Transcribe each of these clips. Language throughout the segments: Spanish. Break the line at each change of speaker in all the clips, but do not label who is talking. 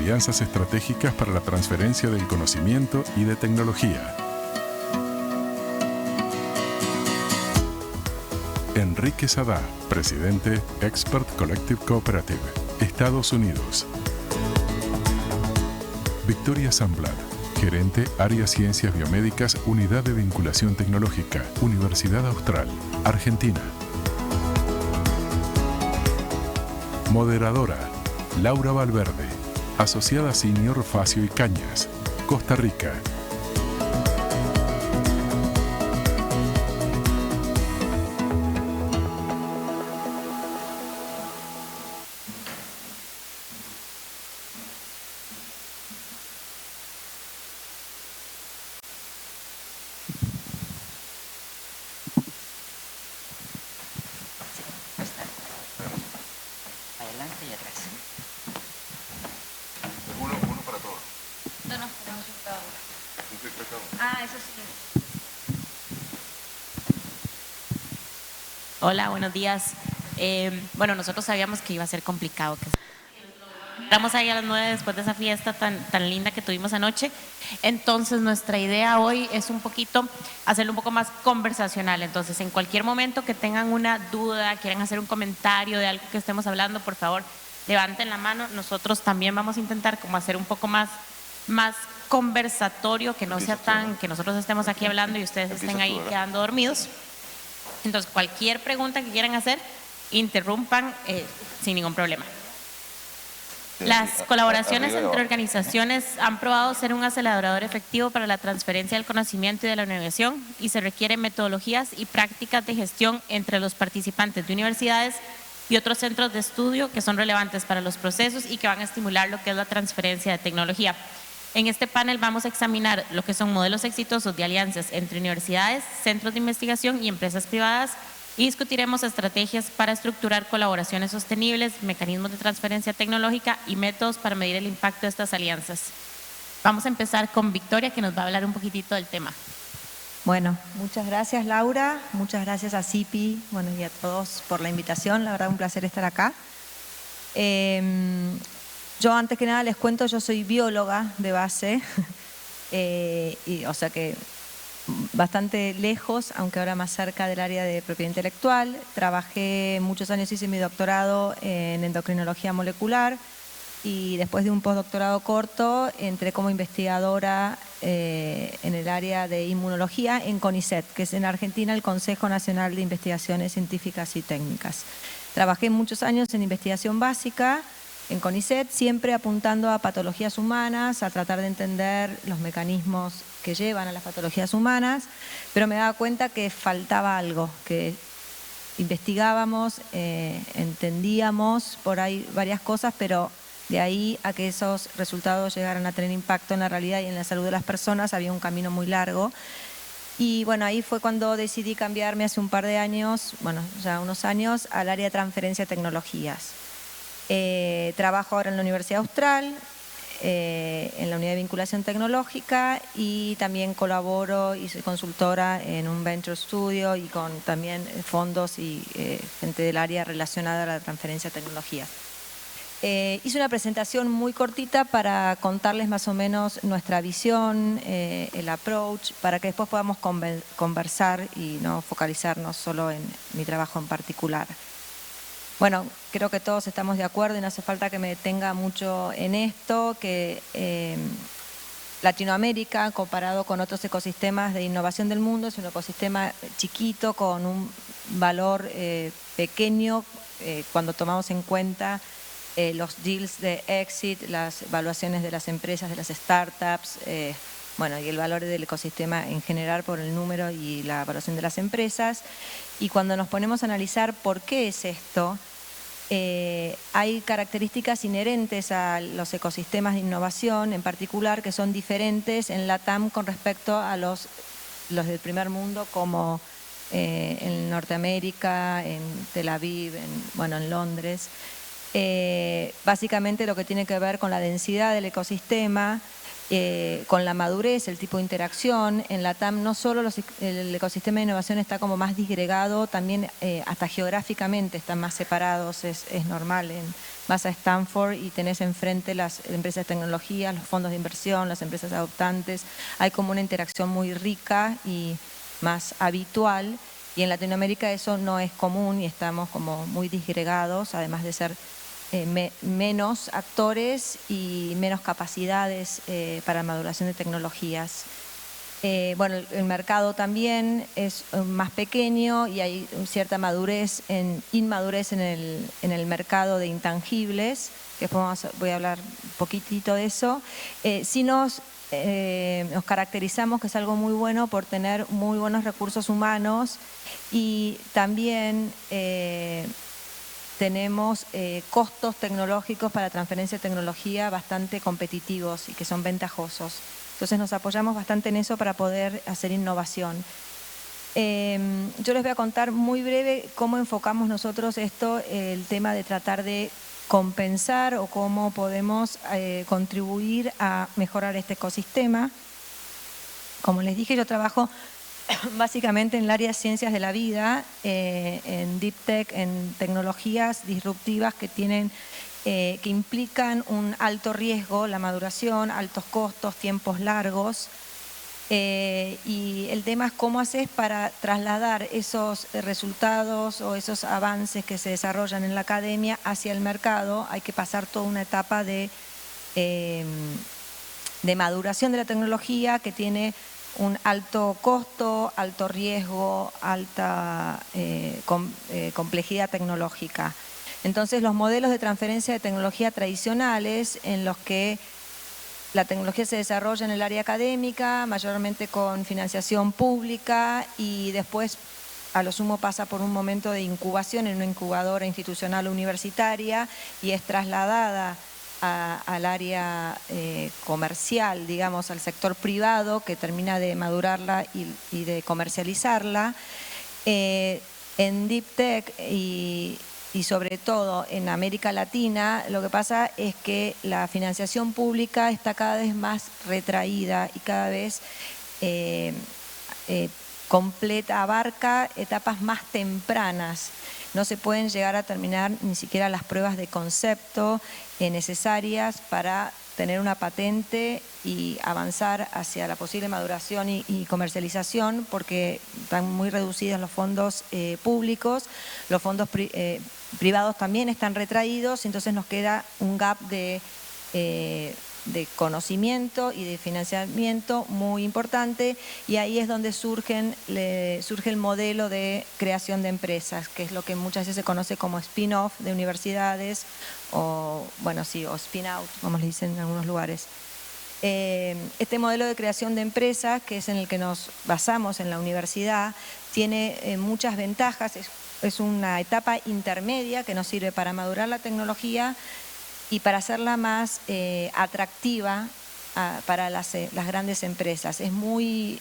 alianzas estratégicas para la transferencia del conocimiento y de tecnología. Enrique Sadá, presidente, Expert Collective Cooperative, Estados Unidos. Victoria Zamblat, gerente, Área Ciencias Biomédicas, Unidad de Vinculación Tecnológica, Universidad Austral, Argentina. Moderadora, Laura Valverde, asociada senior Facio y Cañas, Costa Rica.
Adelante y atrás.
Uno para todos.
No, tenemos un cada uno.
Un clic para cada uno.
Ah, eso sí.
Hola, buenos días. Bueno, nosotros sabíamos que iba a ser complicado. Entramos ahí a las 9 después de esa fiesta tan linda que tuvimos anoche. Entonces, nuestra idea hoy es un poquito hacerlo un poco más conversacional. Entonces, en cualquier momento que tengan una duda, quieran hacer un comentario de algo que estemos hablando, por favor, levanten la mano. Nosotros también vamos a intentar como hacer un poco más conversatorio, que no sea tan que nosotros estemos aquí hablando y ustedes estén ahí quedando dormidos. Entonces, cualquier pregunta que quieran hacer, interrumpan sin ningún problema. Las colaboraciones entre organizaciones han probado ser un acelerador efectivo para la transferencia del conocimiento y de la innovación, y se requieren metodologías y prácticas de gestión entre los participantes de universidades y otros centros de estudio que son relevantes para los procesos y que van a estimular lo que es la transferencia de tecnología. En este panel vamos a examinar lo que son modelos exitosos de alianzas entre universidades, centros de investigación y empresas privadas, y discutiremos estrategias para estructurar colaboraciones sostenibles, mecanismos de transferencia tecnológica y métodos para medir el impacto de estas alianzas. Vamos a empezar con Victoria, que nos va a hablar un poquitito del tema.
Bueno, muchas gracias Laura, muchas gracias a CIPI, bueno, y a todos por la invitación, la verdad un placer estar acá. Yo antes que nada les cuento, yo soy bióloga de base, o sea que bastante lejos, aunque ahora más cerca del área de propiedad intelectual. Trabajé muchos años, hice mi doctorado en endocrinología molecular y después de un postdoctorado corto entré como investigadora en el área de inmunología en CONICET, que es en Argentina el Consejo Nacional de Investigaciones Científicas y Técnicas. Trabajé muchos años en investigación básica en CONICET, siempre apuntando a patologías humanas, a tratar de entender los mecanismos que llevan a las patologías humanas, pero me daba cuenta que faltaba algo, que investigábamos, entendíamos por ahí varias cosas, pero de ahí a que esos resultados llegaran a tener impacto en la realidad y en la salud de las personas había un camino muy largo. Y bueno, ahí fue cuando decidí cambiarme hace un par de años, bueno, ya unos años, al área de transferencia de tecnologías. Trabajo ahora en la Universidad Austral, en la Unidad de Vinculación Tecnológica, y también colaboro y soy consultora en un Venture Studio y con también fondos y gente del área relacionada a la transferencia de tecnología. Hice una presentación muy cortita para contarles más o menos nuestra visión, el approach, para que después podamos conversar y no focalizarnos solo en mi trabajo en particular. Bueno, creo que todos estamos de acuerdo y no hace falta que me detenga mucho en esto, que Latinoamérica, comparado con otros ecosistemas de innovación del mundo, es un ecosistema chiquito con un valor pequeño cuando tomamos en cuenta los deals de exit, las evaluaciones de las empresas, de las startups, bueno, y el valor del ecosistema en general por el número y la evaluación de las empresas. Y cuando nos ponemos a analizar por qué es esto, hay características inherentes a los ecosistemas de innovación en particular que son diferentes en LATAM con respecto a los del primer mundo, como en Norteamérica, en Tel Aviv, en Londres. Básicamente lo que tiene que ver con la densidad del ecosistema, con la madurez, el tipo de interacción. En LATAM no solo el ecosistema de innovación está como más disgregado, también hasta geográficamente están más separados, es normal vas a Stanford y tenés enfrente las empresas de tecnología, los fondos de inversión, las empresas adoptantes. Hay como una interacción muy rica y más habitual. Y en Latinoamérica eso no es común y estamos como muy disgregados, además de ser menos actores y menos capacidades para maduración de tecnologías. Bueno, el mercado también es más pequeño y hay cierta inmadurez en el mercado de intangibles, que después voy a hablar un poquitito de eso. Sí nos caracterizamos, que es algo muy bueno, por tener muy buenos recursos humanos y también tenemos costos tecnológicos para transferencia de tecnología bastante competitivos y que son ventajosos. Entonces nos apoyamos bastante en eso para poder hacer innovación. Yo les voy a contar muy breve cómo enfocamos nosotros esto, el tema de tratar de compensar o cómo podemos contribuir a mejorar este ecosistema. Como les dije, yo trabajo básicamente en el área de ciencias de la vida, en Deep Tech, en tecnologías disruptivas que implican un alto riesgo, la maduración, altos costos, tiempos largos. Y el tema es cómo haces para trasladar esos resultados o esos avances que se desarrollan en la academia hacia el mercado. Hay que pasar toda una etapa de maduración de la tecnología que tiene un alto costo, alto riesgo, alta complejidad tecnológica. Entonces, los modelos de transferencia de tecnología tradicionales en los que la tecnología se desarrolla en el área académica, mayormente con financiación pública y después a lo sumo pasa por un momento de incubación en una incubadora institucional o universitaria y es trasladada al área comercial, digamos, al sector privado que termina de madurarla y de comercializarla. En Deep Tech y sobre todo en América Latina, lo que pasa es que la financiación pública está cada vez más retraída y cada vez abarca etapas más tempranas. No se pueden llegar a terminar ni siquiera las pruebas de concepto necesarias para tener una patente y avanzar hacia la posible maduración y comercialización porque están muy reducidos los fondos públicos, los fondos privados también están retraídos, entonces nos queda un gap de conocimiento y de financiamiento muy importante y ahí es donde surge el modelo de creación de empresas, que es lo que muchas veces se conoce como spin-off de universidades o, bueno, sí, o spin-out, como le dicen en algunos lugares. Este modelo de creación de empresas, que es en el que nos basamos en la universidad, tiene muchas ventajas, es una etapa intermedia que nos sirve para madurar la tecnología y para hacerla más atractiva para las grandes empresas. Es muy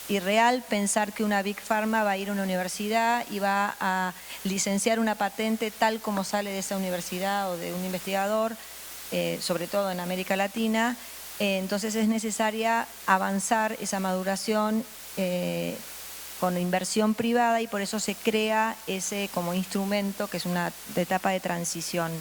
irreal pensar que una Big Pharma va a ir a una universidad y va a licenciar una patente tal como sale de esa universidad o de un investigador, sobre todo en América Latina. Entonces es necesaria avanzar esa maduración con inversión privada y por eso se crea ese como instrumento que es una etapa de transición.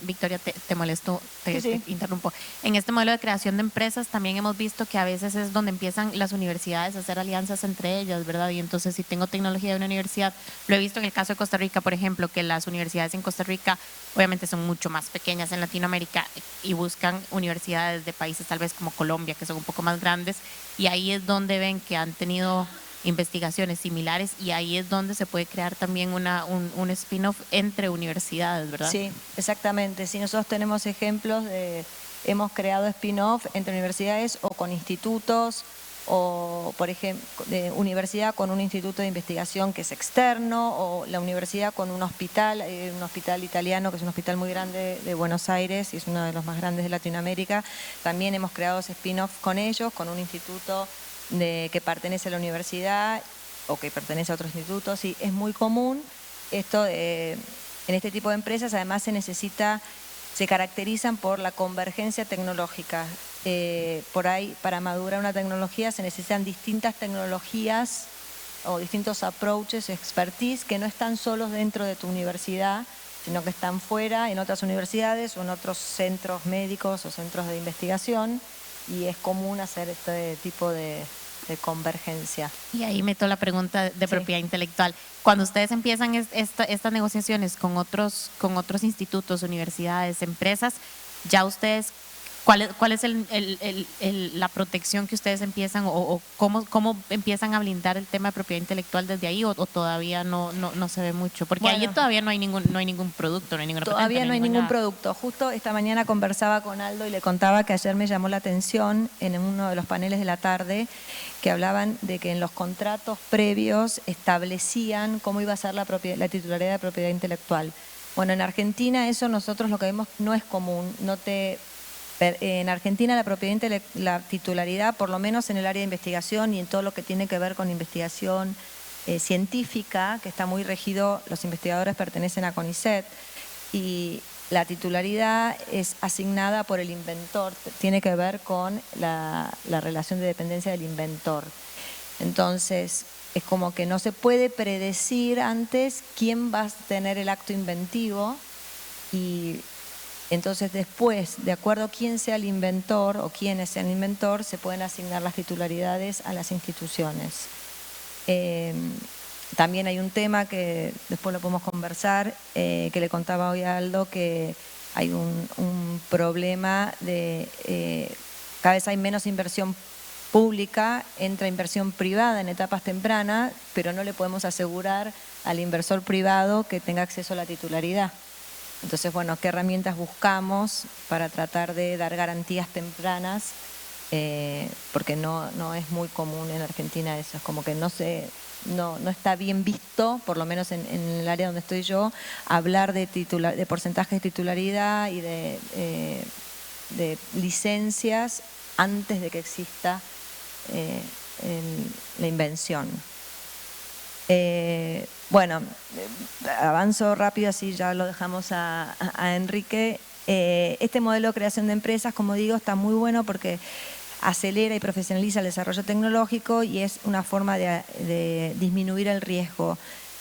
Victoria, te molesto,
Sí.
te interrumpo. En este modelo de creación de empresas también hemos visto que a veces es donde empiezan las universidades a hacer alianzas entre ellas, ¿verdad? Y entonces si tengo tecnología de una universidad, lo he visto en el caso de Costa Rica, por ejemplo, que las universidades en Costa Rica obviamente son mucho más pequeñas en Latinoamérica y buscan universidades de países tal vez como Colombia, que son un poco más grandes, y ahí es donde ven que han tenido investigaciones similares y ahí es donde se puede crear también un spin-off entre universidades, ¿verdad?
Sí, exactamente. Sí, nosotros tenemos ejemplos hemos creado spin-off entre universidades o con institutos o, por ejemplo, de universidad con un instituto de investigación que es externo o la universidad con un hospital italiano que es un hospital muy grande de Buenos Aires y es uno de los más grandes de Latinoamérica. También hemos creado spin-off con ellos, con un instituto que pertenece a la universidad o que pertenece a otro instituto. Sí, es muy común esto en este tipo de empresas. Además se caracterizan por la convergencia tecnológica. Por ahí, para madurar una tecnología se necesitan distintas tecnologías o distintos approaches, expertise, que no están solos dentro de tu universidad, sino que están fuera, en otras universidades o en otros centros médicos o centros de investigación, y es común hacer este tipo de convergencia.
Y ahí meto la pregunta de
Sí.
propiedad intelectual. Cuando ustedes empiezan estas negociaciones con otros institutos, universidades, empresas, ya ustedes, ¿cuál es la protección que ustedes empiezan o cómo empiezan a blindar el tema de propiedad intelectual desde ahí o todavía no se ve mucho? Porque ahí
Bueno,
todavía no hay ningún producto, no hay ninguna patente,
todavía no hay ningún
nada.
producto. Justo esta mañana conversaba con Aldo y le contaba que ayer me llamó la atención en uno de los paneles de la tarde que hablaban de que en los contratos previos establecían cómo iba a ser la titularidad de propiedad intelectual. Bueno, en Argentina eso nosotros lo que vemos no es común. En Argentina la titularidad, por lo menos en el área de investigación y en todo lo que tiene que ver con investigación científica, que está muy regido, los investigadores pertenecen a CONICET, y la titularidad es asignada por el inventor, tiene que ver con la relación de dependencia del inventor. Entonces, es como que no se puede predecir antes quién va a tener el acto inventivo, y entonces después, de acuerdo a quién sea el inventor o quiénes sean el inventor, se pueden asignar las titularidades a las instituciones. También hay un tema que después lo podemos conversar, que le contaba hoy a Aldo, que hay un problema de cada vez hay menos inversión pública, entra inversión privada en etapas tempranas, pero no le podemos asegurar al inversor privado que tenga acceso a la titularidad. Entonces, bueno, ¿qué herramientas buscamos para tratar de dar garantías tempranas? Porque no es muy común en Argentina eso, es como que no está bien visto, por lo menos en el área donde estoy yo, hablar de porcentajes de titularidad y de licencias antes de que exista la invención. Bueno, avanzo rápido, así ya lo dejamos a Enrique. Este modelo de creación de empresas, como digo, está muy bueno porque acelera y profesionaliza el desarrollo tecnológico y es una forma de disminuir el riesgo.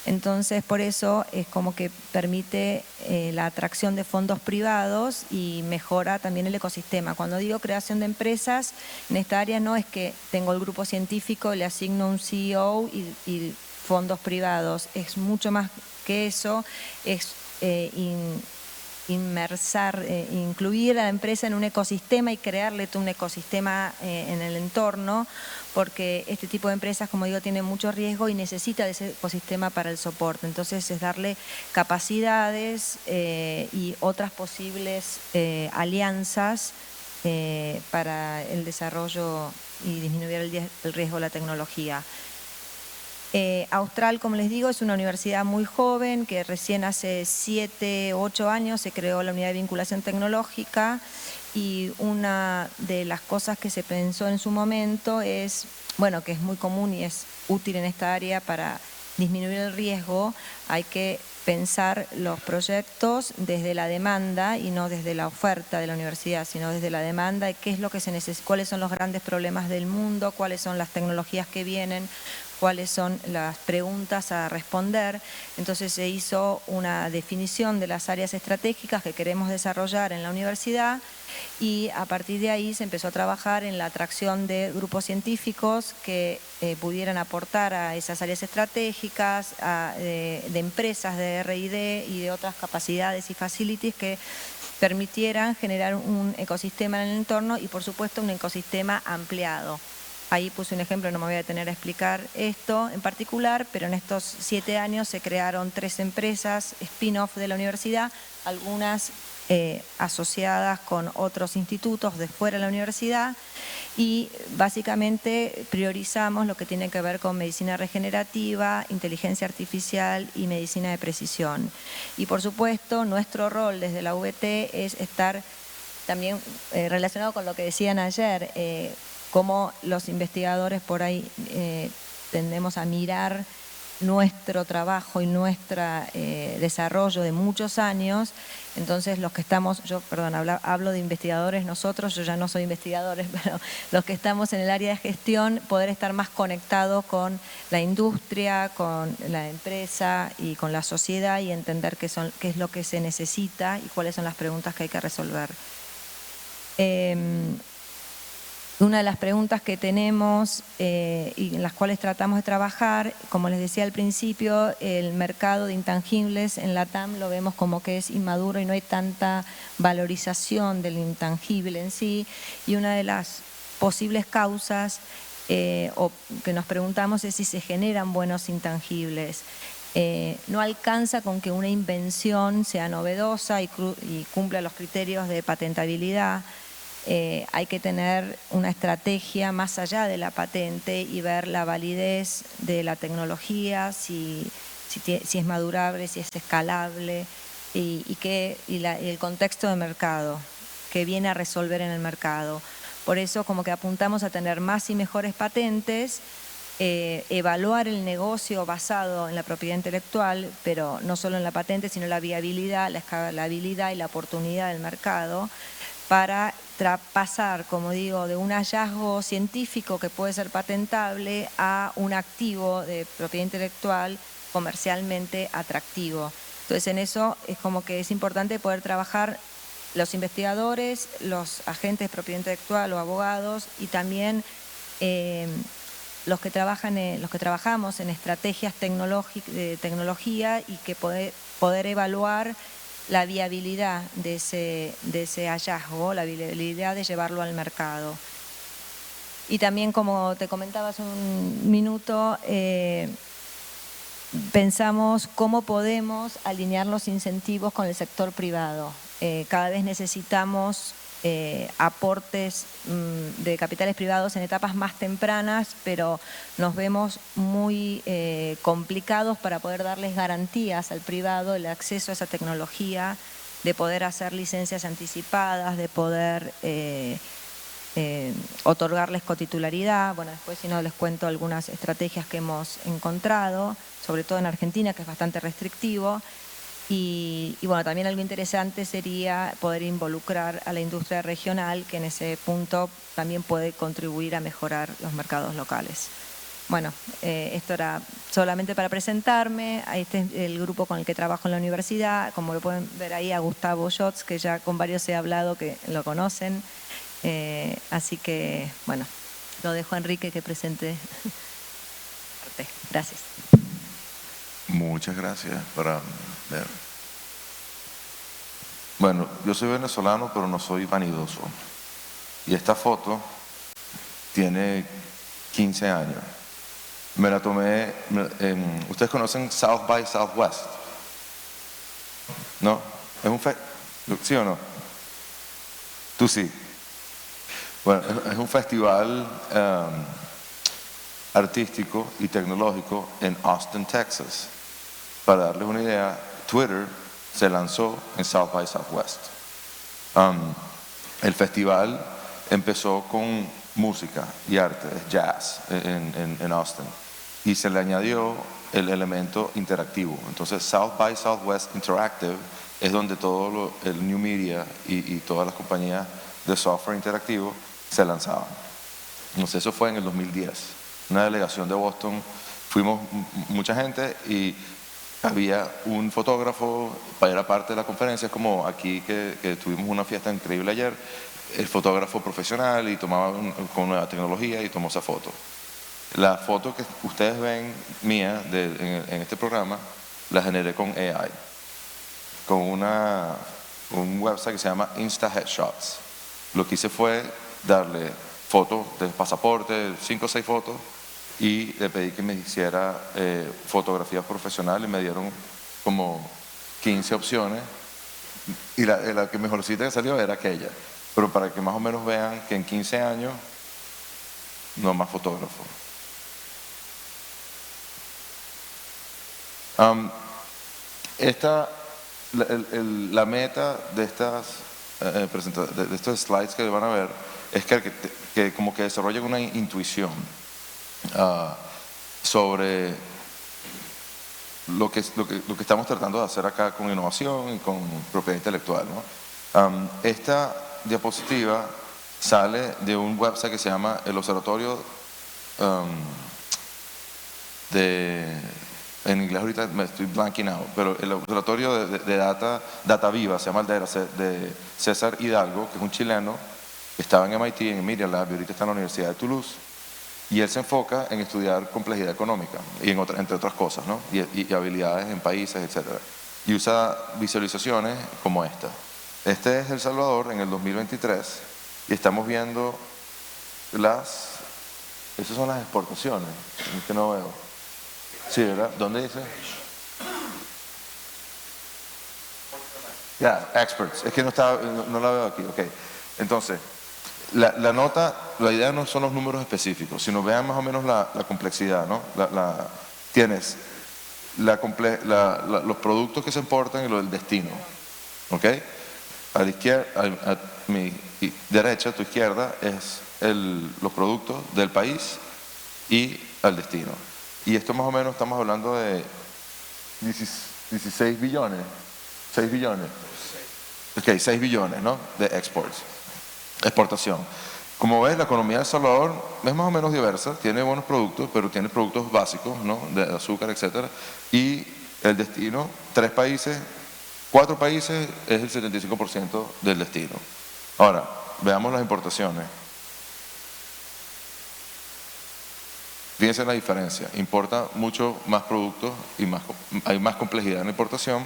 Entonces, por eso es como que permite la atracción de fondos privados y mejora también el ecosistema. Cuando digo creación de empresas, en esta área no es que tengo el grupo científico, le asigno un CEO y fondos privados. Es mucho más que eso, es incluir a la empresa en un ecosistema y crearle todo un ecosistema en el entorno, porque este tipo de empresas, como digo, tiene mucho riesgo y necesita de ese ecosistema para el soporte. Entonces es darle capacidades y otras posibles alianzas para el desarrollo y disminuir el riesgo de la tecnología. Austral, como les digo, es una universidad muy joven que recién hace 7 u 8 años se creó la unidad de vinculación tecnológica, y una de las cosas que se pensó en su momento es, bueno, que es muy común y es útil en esta área para disminuir el riesgo, hay que pensar los proyectos desde la demanda y no desde la oferta de la universidad, sino desde la demanda de qué es lo que se necesita, cuáles son los grandes problemas del mundo, cuáles son las tecnologías que vienen, cuáles son las preguntas a responder. Entonces se hizo una definición de las áreas estratégicas que queremos desarrollar en la universidad, y a partir de ahí se empezó a trabajar en la atracción de grupos científicos que pudieran aportar a esas áreas estratégicas, de empresas de R&D y de otras capacidades y facilities que permitieran generar un ecosistema en el entorno y, por supuesto, un ecosistema ampliado. Ahí puse un ejemplo, no me voy a detener a explicar esto en particular, pero en estos 7 años se crearon 3 empresas spin-off de la universidad, algunas asociadas con otros institutos de fuera de la universidad, y básicamente priorizamos lo que tiene que ver con medicina regenerativa, inteligencia artificial y medicina de precisión. Y por supuesto, nuestro rol desde la UBT es estar también relacionado con lo que decían ayer, cómo los investigadores por ahí tendemos a mirar nuestro trabajo y nuestro desarrollo de muchos años. Entonces, los que estamos, hablo de investigadores nosotros, yo ya no soy investigadores, pero los que estamos en el área de gestión, poder estar más conectados con la industria, con la empresa y con la sociedad y entender qué es lo que se necesita y cuáles son las preguntas que hay que resolver. Una de las preguntas que tenemos y en las cuales tratamos de trabajar, como les decía al principio, el mercado de intangibles en la TAM lo vemos como que es inmaduro y no hay tanta valorización del intangible en sí. Y una de las posibles causas o que nos preguntamos es si se generan buenos intangibles. No alcanza con que una invención sea novedosa y cumpla los criterios de patentabilidad. Hay que tener una estrategia más allá de la patente y ver la validez de la tecnología, si es madurable, si es escalable y el contexto de mercado que viene a resolver en el mercado. Por eso como que apuntamos a tener más y mejores patentes, evaluar el negocio basado en la propiedad intelectual, pero no solo en la patente, sino la viabilidad, la escalabilidad y la oportunidad del mercado, para pasar, como digo, de un hallazgo científico que puede ser patentable a un activo de propiedad intelectual comercialmente atractivo. Entonces, en eso es como que es importante poder trabajar los investigadores, los agentes de propiedad intelectual o abogados y también los que trabajamos en estrategias de tecnología y que poder evaluar la viabilidad de ese hallazgo, la viabilidad de llevarlo al mercado. Y también, como te comentaba hace un minuto, pensamos cómo podemos alinear los incentivos con el sector privado. Cada vez necesitamos aportes de capitales privados en etapas más tempranas, pero nos vemos muy complicados para poder darles garantías al privado, el acceso a esa tecnología, de poder hacer licencias anticipadas, de poder otorgarles cotitularidad. Bueno, después si no les cuento algunas estrategias que hemos encontrado, sobre todo en Argentina, que es bastante restrictivo. Y bueno, también algo interesante sería poder involucrar a la industria regional, que en ese punto también puede contribuir a mejorar los mercados locales. Bueno, esto era solamente para presentarme. Este es el grupo con el que trabajo en la universidad. Como lo pueden ver ahí, a Gustavo Schatz, que ya con varios he hablado, que lo conocen. Así que, bueno, lo dejo a Enrique que presente. Gracias.
Muchas gracias para ver. Bueno, yo soy venezolano, pero no soy vanidoso. Y esta foto tiene 15 años. Me la tomé, ¿ustedes conocen South by Southwest? ¿No? ¿Es un ¿Sí o no? Tú sí. Bueno, es un festival artístico y tecnológico en Austin, Texas. Para darles una idea, Twitter se lanzó en South by Southwest. El festival empezó con música y arte, jazz en Austin, y se le añadió el elemento interactivo. Entonces South by Southwest Interactive es donde todo el New Media y todas las compañías de software interactivo se lanzaban. Entonces eso fue en el 2010. Una delegación de Boston, fuimos mucha gente y había un fotógrafo para ir a parte de la conferencia. Es como aquí que tuvimos una fiesta increíble ayer, el fotógrafo profesional y tomaba con nueva tecnología y tomó esa foto. La foto que ustedes ven mía en este programa la generé con AI, con un website que se llama Insta Headshots. Lo que hice fue darle fotos de pasaporte, 5 o 6 fotos, y le pedí que me hiciera fotografía profesional y me dieron como 15 opciones y la que mejorcita que salió era aquella, pero para que más o menos vean que en 15 años no más fotógrafo. La meta de de estos slides que van a ver es que como que desarrollen una intuición sobre lo que estamos tratando de hacer acá con innovación y con propiedad intelectual, ¿no? Esta diapositiva sale de un website que se llama el Observatorio en inglés ahorita me estoy blanking out, pero el Observatorio de Data Viva, se llama el de César Hidalgo, que es un chileno, que estaba en MIT, en Media Lab, y ahorita está en la Universidad de Toulouse. Y él se enfoca en estudiar complejidad económica, y entre otras cosas, ¿no? Y habilidades en países, etc. Y usa visualizaciones como esta. Este es El Salvador en el 2023, y estamos viendo esas son las exportaciones, que no veo. Sí, ¿verdad? ¿Dónde dice? Ya, experts. Es que no la veo aquí, ok. Entonces, la nota, la idea no son los números específicos, sino vean más o menos la complejidad, ¿no? Tienes los productos que se importan y lo del destino, ¿ok? A la izquierda, a mi derecha, a tu izquierda, es los productos del país y al destino. Y esto más o menos estamos hablando de 16 billones, 6 billones. Ok, 6 billones, ¿no? De exportación. Como ves, la economía de El Salvador es más o menos diversa, tiene buenos productos, pero tiene productos básicos, ¿no? De azúcar, etcétera. Y el destino, 4 países es el 75% del destino. Ahora, veamos las importaciones. Fíjense la diferencia, importa mucho más productos y hay más complejidad en la importación,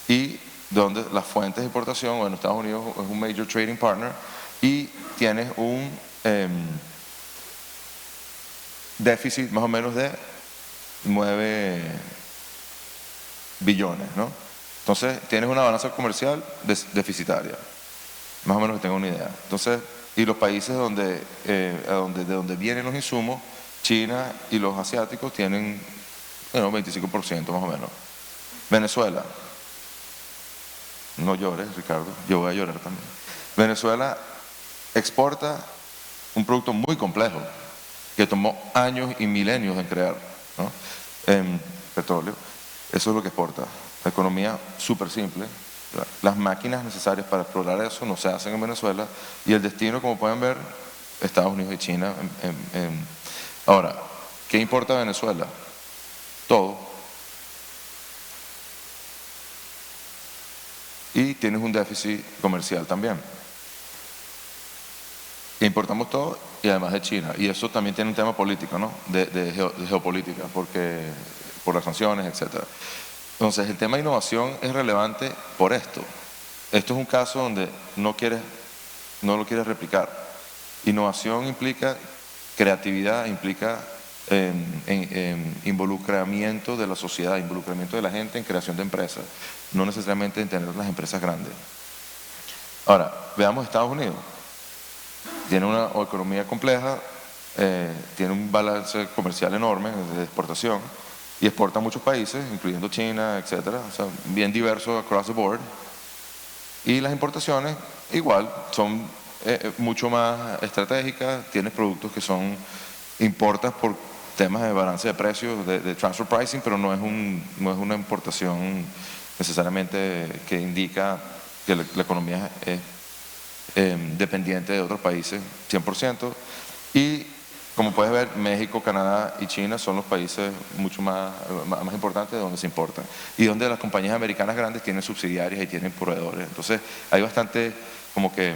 y donde las fuentes de importación, bueno, Estados Unidos es un major trading partner y tienes un déficit más o menos de 9 billones, ¿no? Entonces tienes una balanza comercial deficitaria, más o menos que tengo una idea. Entonces, y los países de donde vienen los insumos, China y los asiáticos tienen 25% más o menos. Venezuela, no llores, Ricardo, yo voy a llorar también. Venezuela exporta un producto muy complejo que tomó años y milenios en crear, ¿no? Petróleo, eso es lo que exporta. La economía súper simple, las máquinas necesarias para explorar eso no se hacen en Venezuela, y el destino, como pueden ver, Estados Unidos y China. Ahora, ¿qué importa Venezuela? Todo. Y tienes un déficit comercial también. Importamos todo, y además de China. Y eso también tiene un tema político, ¿no? De geopolítica, por las sanciones, etc. Entonces, el tema de innovación es relevante por esto. Esto es un caso donde no lo quieres replicar. Innovación implica creatividad, implica involucramiento de la sociedad, involucramiento de la gente en creación de empresas, no necesariamente en tener las empresas grandes. Ahora, veamos Estados Unidos. Tiene una economía compleja, tiene un balance comercial enorme de exportación y exporta a muchos países, incluyendo China, etcétera, o sea, bien diverso across the board. Y las importaciones, igual, son mucho más estratégicas, tienes productos que importas por temas de balance de precios, de transfer pricing, pero no es una importación necesariamente que indica que la economía es dependiente de otros países 100%. Y como puedes ver, México, Canadá y China son los países mucho más importantes de donde se importan y donde las compañías americanas grandes tienen subsidiarias y tienen proveedores. Entonces hay bastante como que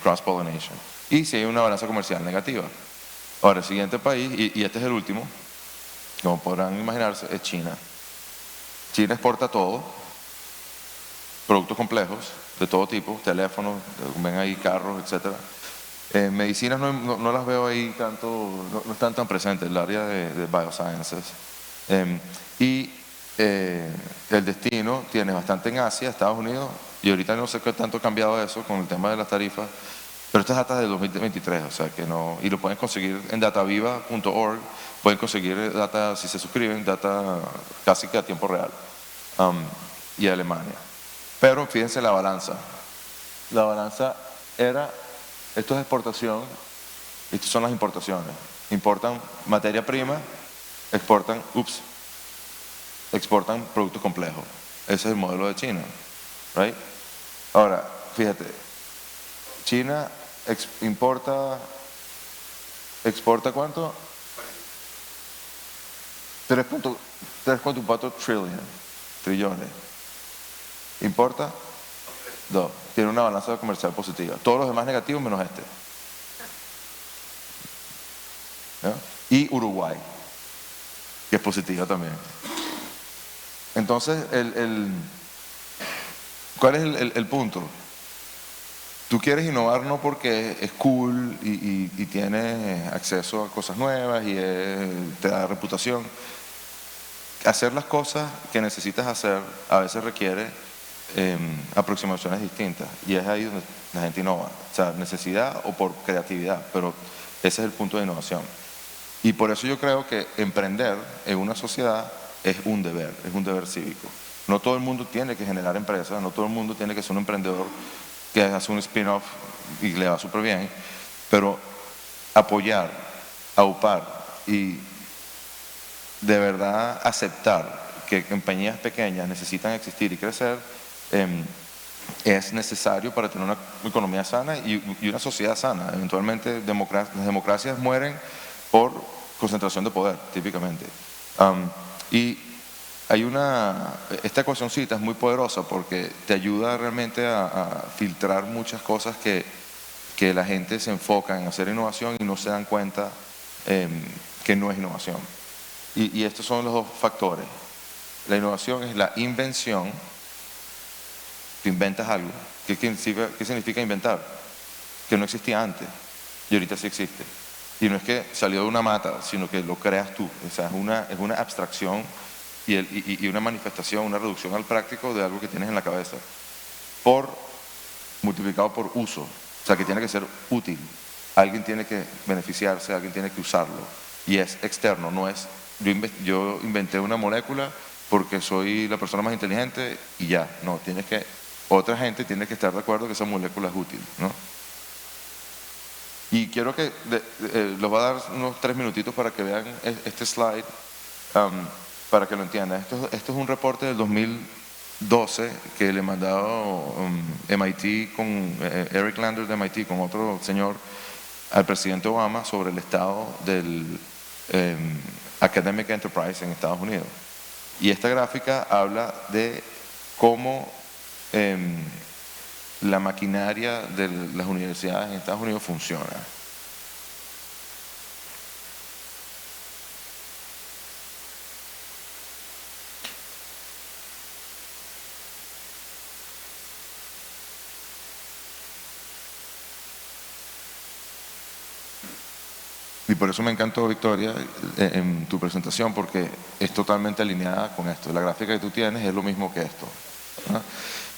cross-pollination. Y si hay una balanza comercial negativa. Ahora, el siguiente país, y este es el último, como podrán imaginarse, es China. China exporta todo, productos complejos de todo tipo, teléfonos, ven ahí carros, etcétera. Medicinas no las veo ahí tanto, no están tan presentes en el área de biosciences. Y el destino tiene bastante en Asia, Estados Unidos, y ahorita no sé qué tanto ha cambiado eso con el tema de las tarifas, pero esta es data del 2023, o sea que no, y lo pueden conseguir en dataviva.org, pueden conseguir data, si se suscriben, data casi que a tiempo real, y Alemania. Pero fíjense la balanza. La balanza esto es exportación, estas son las importaciones. Importan materia prima, exportan, exportan productos complejos. Ese es el modelo de China, right? Ahora, fíjate, China exporta ¿cuánto? 3.4 trillones. Importa 2. Tiene una balanza comercial positiva. Todos los demás negativos menos este. ¿Ya? Y Uruguay, que es positiva también. Entonces, ¿cuál es el punto? Tú quieres innovar no porque es cool y tienes acceso a cosas nuevas y te da reputación. Hacer las cosas que necesitas hacer a veces requiere aproximaciones distintas y es ahí donde la gente innova, o sea, necesidad o por creatividad, pero ese es el punto de innovación. Y por eso yo creo que emprender en una sociedad es un deber cívico. No todo el mundo tiene que generar empresas, no todo el mundo tiene que ser un emprendedor que hace un spin-off y le va súper bien, pero apoyar, aupar y de verdad aceptar que compañías pequeñas necesitan existir y crecer es necesario para tener una economía sana y una sociedad sana. Eventualmente las democracias mueren por concentración de poder, típicamente. Y hay esta ecuacióncita es muy poderosa porque te ayuda realmente a filtrar muchas cosas que la gente se enfoca en hacer innovación y no se dan cuenta que no es innovación. Y estos son los dos factores. La innovación es la invención. Tú inventas algo. ¿Qué significa inventar? Que no existía antes y ahorita sí existe. Y no es que salió de una mata, sino que lo creas tú. O sea, es una abstracción y una manifestación, una reducción al práctico de algo que tienes en la cabeza. Multiplicado por uso. O sea, que tiene que ser útil. Alguien tiene que beneficiarse, alguien tiene que usarlo. Y es externo, no es... Yo inventé una molécula porque soy la persona más inteligente y ya. No, otra gente tiene que estar de acuerdo que esa molécula es útil, ¿no? Y quiero que les voy a dar unos 3 minutitos para que vean este slide, para que lo entiendan. Esto es un reporte del 2012 que le mandado MIT con Eric Lander de MIT con otro señor al presidente Obama sobre el estado del Academic Enterprise en Estados Unidos. Y esta gráfica habla de cómo la maquinaria de las universidades en Estados Unidos funciona. Y por eso me encantó, Victoria, en tu presentación, porque es totalmente alineada con esto. La gráfica que tú tienes es lo mismo que esto, ¿no?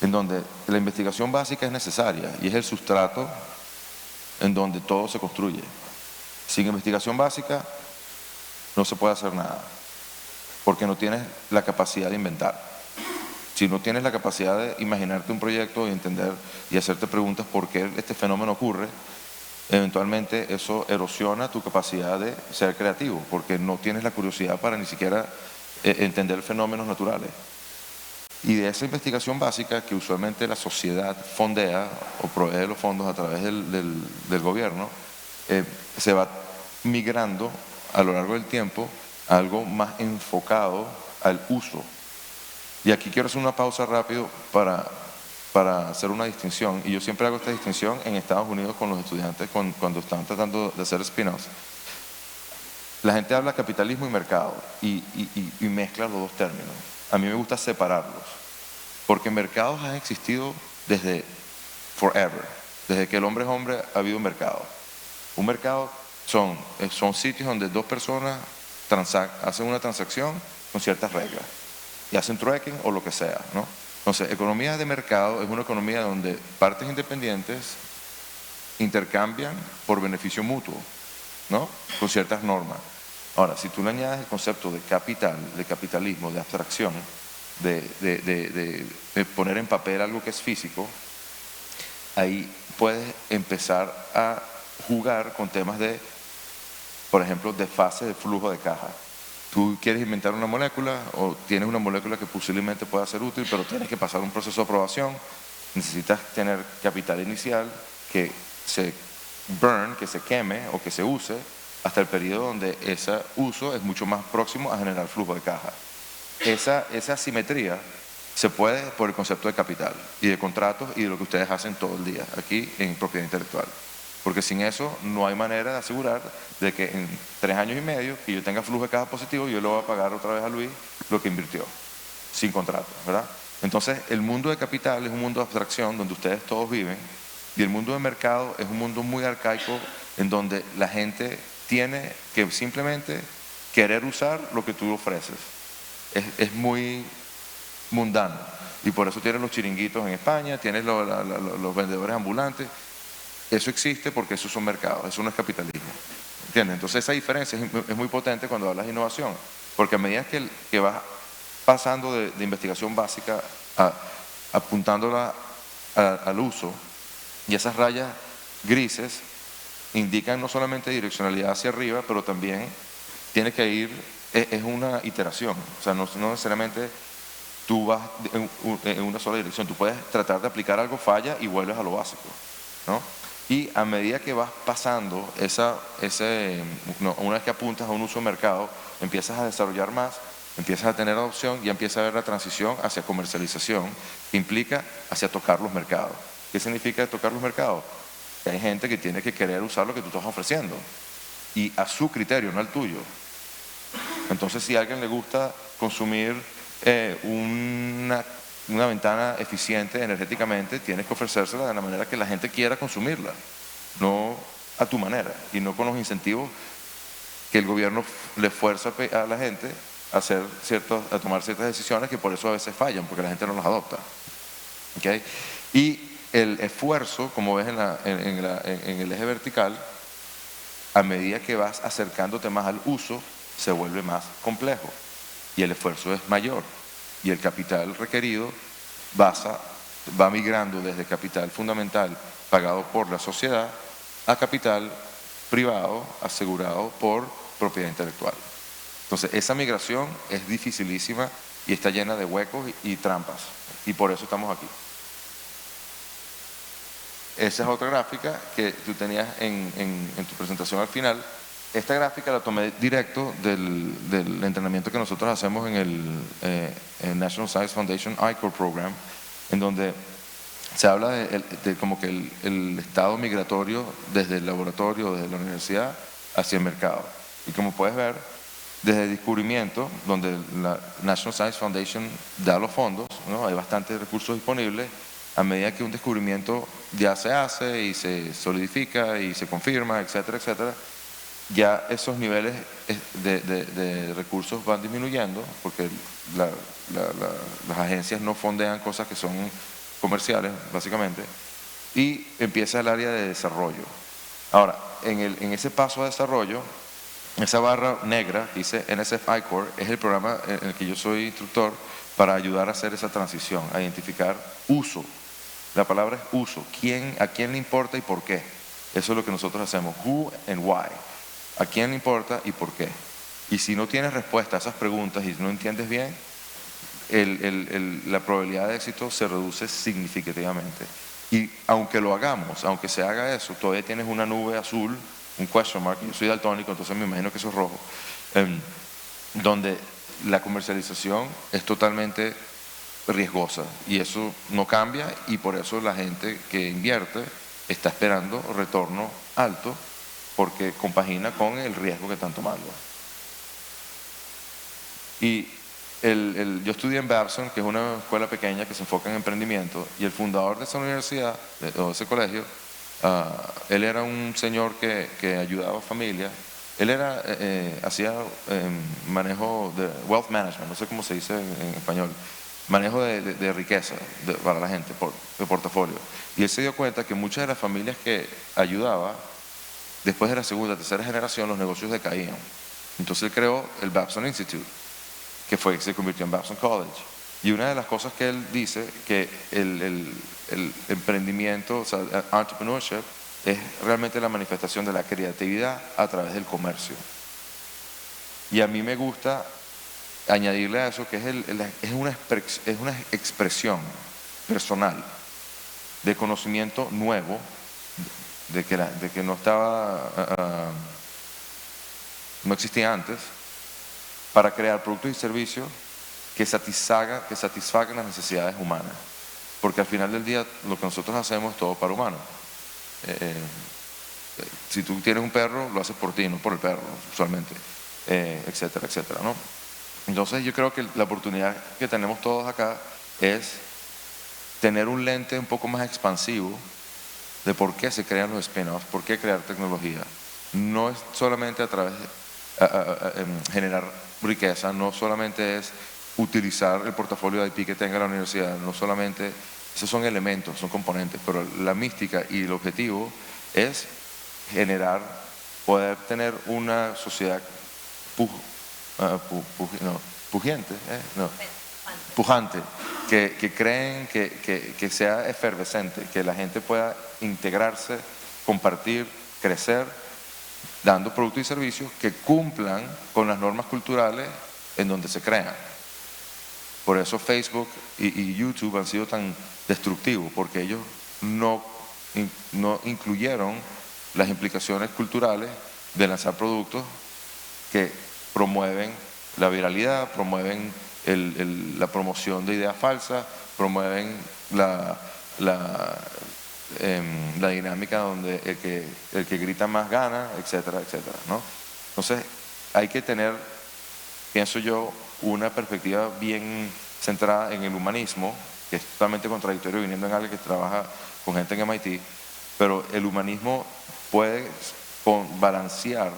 En donde la investigación básica es necesaria y es el sustrato en donde todo se construye. Sin investigación básica no se puede hacer nada, porque no tienes la capacidad de inventar. Si no tienes la capacidad de imaginarte un proyecto y entender y hacerte preguntas por qué este fenómeno ocurre, eventualmente eso erosiona tu capacidad de ser creativo, porque no tienes la curiosidad para ni siquiera entender fenómenos naturales. Y de esa investigación básica que usualmente la sociedad fondea o provee los fondos a través del gobierno, se va migrando a lo largo del tiempo a algo más enfocado al uso. Y aquí quiero hacer una pausa rápido para hacer una distinción, y yo siempre hago esta distinción en Estados Unidos con los estudiantes cuando están tratando de hacer spin-offs. La gente habla capitalismo y mercado y mezcla los dos términos. A mí me gusta separarlos, porque mercados han existido desde forever, desde que el hombre es hombre ha habido un mercado. Un mercado son sitios donde dos personas hacen una transacción con ciertas reglas y hacen trueque o lo que sea, ¿no? Entonces, economía de mercado es una economía donde partes independientes intercambian por beneficio mutuo, ¿no? Con ciertas normas. Ahora, si tú le añades el concepto de capital, de capitalismo, de abstracción, de poner en papel algo que es físico, ahí puedes empezar a jugar con temas de, por ejemplo, desfase de flujo de caja. Tú quieres inventar una molécula o tienes una molécula que posiblemente pueda ser útil, pero tienes que pasar un proceso de aprobación. Necesitas tener capital inicial que se que se queme o que se use hasta el periodo donde ese uso es mucho más próximo a generar flujo de caja. Esa asimetría se puede por el concepto de capital y de contratos y de lo que ustedes hacen todo el día aquí en propiedad intelectual. Porque sin eso no hay manera de asegurar de que en 3 años y medio que yo tenga flujo de caja positivo, yo le voy a pagar otra vez a Luis lo que invirtió, sin contrato, ¿verdad? Entonces, el mundo de capital es un mundo de abstracción donde ustedes todos viven, y el mundo de mercado es un mundo muy arcaico en donde la gente tiene que simplemente querer usar lo que tú ofreces. Es muy mundano, y por eso tienes los chiringuitos en España, tienes los vendedores ambulantes. Eso existe porque esos son mercados, eso no es capitalismo, ¿entiendes? Entonces esa diferencia es muy potente cuando hablas de innovación, porque a medida que vas pasando de investigación básica apuntándola al uso, y esas rayas grises indican no solamente direccionalidad hacia arriba, pero también tiene que ir, es una iteración, o sea, no necesariamente tú vas en una sola dirección, tú puedes tratar de aplicar algo, falla y vuelves a lo básico, ¿no? Y a medida que vas pasando una vez que apuntas a un uso de mercado, empiezas a desarrollar más, empiezas a tener adopción y empieza a haber la transición hacia comercialización, que implica hacia tocar los mercados. ¿Qué significa tocar los mercados? Que hay gente que tiene que querer usar lo que tú estás ofreciendo, y a su criterio, no al tuyo. Entonces, si a alguien le gusta consumir una ventana eficiente energéticamente, tienes que ofrecérsela de la manera que la gente quiera consumirla, no a tu manera, y no con los incentivos que el gobierno le fuerza a la gente a tomar ciertas decisiones, que por eso a veces fallan, porque la gente no las adopta. ¿Okay? Y el esfuerzo, como ves en el eje vertical, a medida que vas acercándote más al uso, se vuelve más complejo y el esfuerzo es mayor, y el capital requerido va migrando desde capital fundamental pagado por la sociedad a capital privado asegurado por propiedad intelectual. Entonces esa migración es dificilísima y está llena de huecos y trampas, y por eso estamos aquí. Esa es otra gráfica que tú tenías en tu presentación al final. Esta gráfica la tomé directo del entrenamiento que nosotros hacemos en el National Science Foundation I-Corps Program, en donde se habla de como que el estado migratorio desde el laboratorio, desde la universidad, hacia el mercado. Y como puedes ver, desde el descubrimiento, donde la National Science Foundation da los fondos, ¿no? Hay bastantes recursos disponibles. A medida que un descubrimiento ya se hace y se solidifica y se confirma, etcétera, etcétera, ya esos niveles de recursos van disminuyendo, porque las agencias no fondean cosas que son comerciales, básicamente, y empieza el área de desarrollo. Ahora, en ese paso de desarrollo, esa barra negra que dice NSF I-Corps es el programa en el que yo soy instructor para ayudar a hacer esa transición, a identificar uso. La palabra es uso. ¿A quién le importa y por qué? Eso es lo que nosotros hacemos. Who and why. ¿A quién le importa y por qué? Y si no tienes respuesta a esas preguntas y no entiendes bien, la probabilidad de éxito se reduce significativamente. Y aunque lo hagamos, aunque se haga eso, todavía tienes una nube azul, un question mark. Yo soy daltónico, entonces me imagino que eso es rojo, donde la comercialización es totalmente riesgosa, y eso no cambia, y por eso la gente que invierte está esperando retorno alto, porque compagina con el riesgo que están tomando. Y yo estudié en Babson, que es una escuela pequeña que se enfoca en emprendimiento, y el fundador de esa universidad, de ese colegio, él era un señor que ayudaba a familias. Él hacía manejo de wealth management, no sé cómo se dice en español, manejo de riqueza para la gente, de portafolio. Y él se dio cuenta que muchas de las familias que ayudaba, después de la segunda, tercera generación, los negocios decaían. Entonces él creó el Babson Institute, que se convirtió en Babson College. Y una de las cosas que él dice, que el emprendimiento, o sea, el entrepreneurship, es realmente la manifestación de la creatividad a través del comercio. Y a mí me gusta añadirle a eso que es una expresión personal de conocimiento nuevo, de que no estaba, no existía antes, para crear productos y servicios que satisfagan las necesidades humanas. Porque al final del día lo que nosotros hacemos es todo para humanos. Si tú tienes un perro, lo haces por ti, no por el perro, usualmente, etcétera, etcétera, ¿no? Entonces yo creo que la oportunidad que tenemos todos acá es tener un lente un poco más expansivo de por qué se crean los spin-offs, por qué crear tecnología. No es solamente a través de generar riqueza, no solamente es utilizar el portafolio de IP que tenga la universidad, no solamente, esos son elementos, son componentes, pero la mística y el objetivo es poder tener una sociedad pujante, que creen, que sea efervescente, que la gente pueda integrarse, compartir, crecer, dando productos y servicios que cumplan con las normas culturales en donde se crean. Por eso Facebook y YouTube han sido tan destructivos, porque ellos no incluyeron las implicaciones culturales de lanzar productos que promueven la viralidad, promueven la promoción de ideas falsas, promueven la dinámica donde el que grita más gana, etcétera, etcétera, ¿no? Entonces hay que tener, pienso yo, una perspectiva bien centrada en el humanismo, que es totalmente contradictorio viniendo en alguien que trabaja con gente en MIT, pero el humanismo puede balancear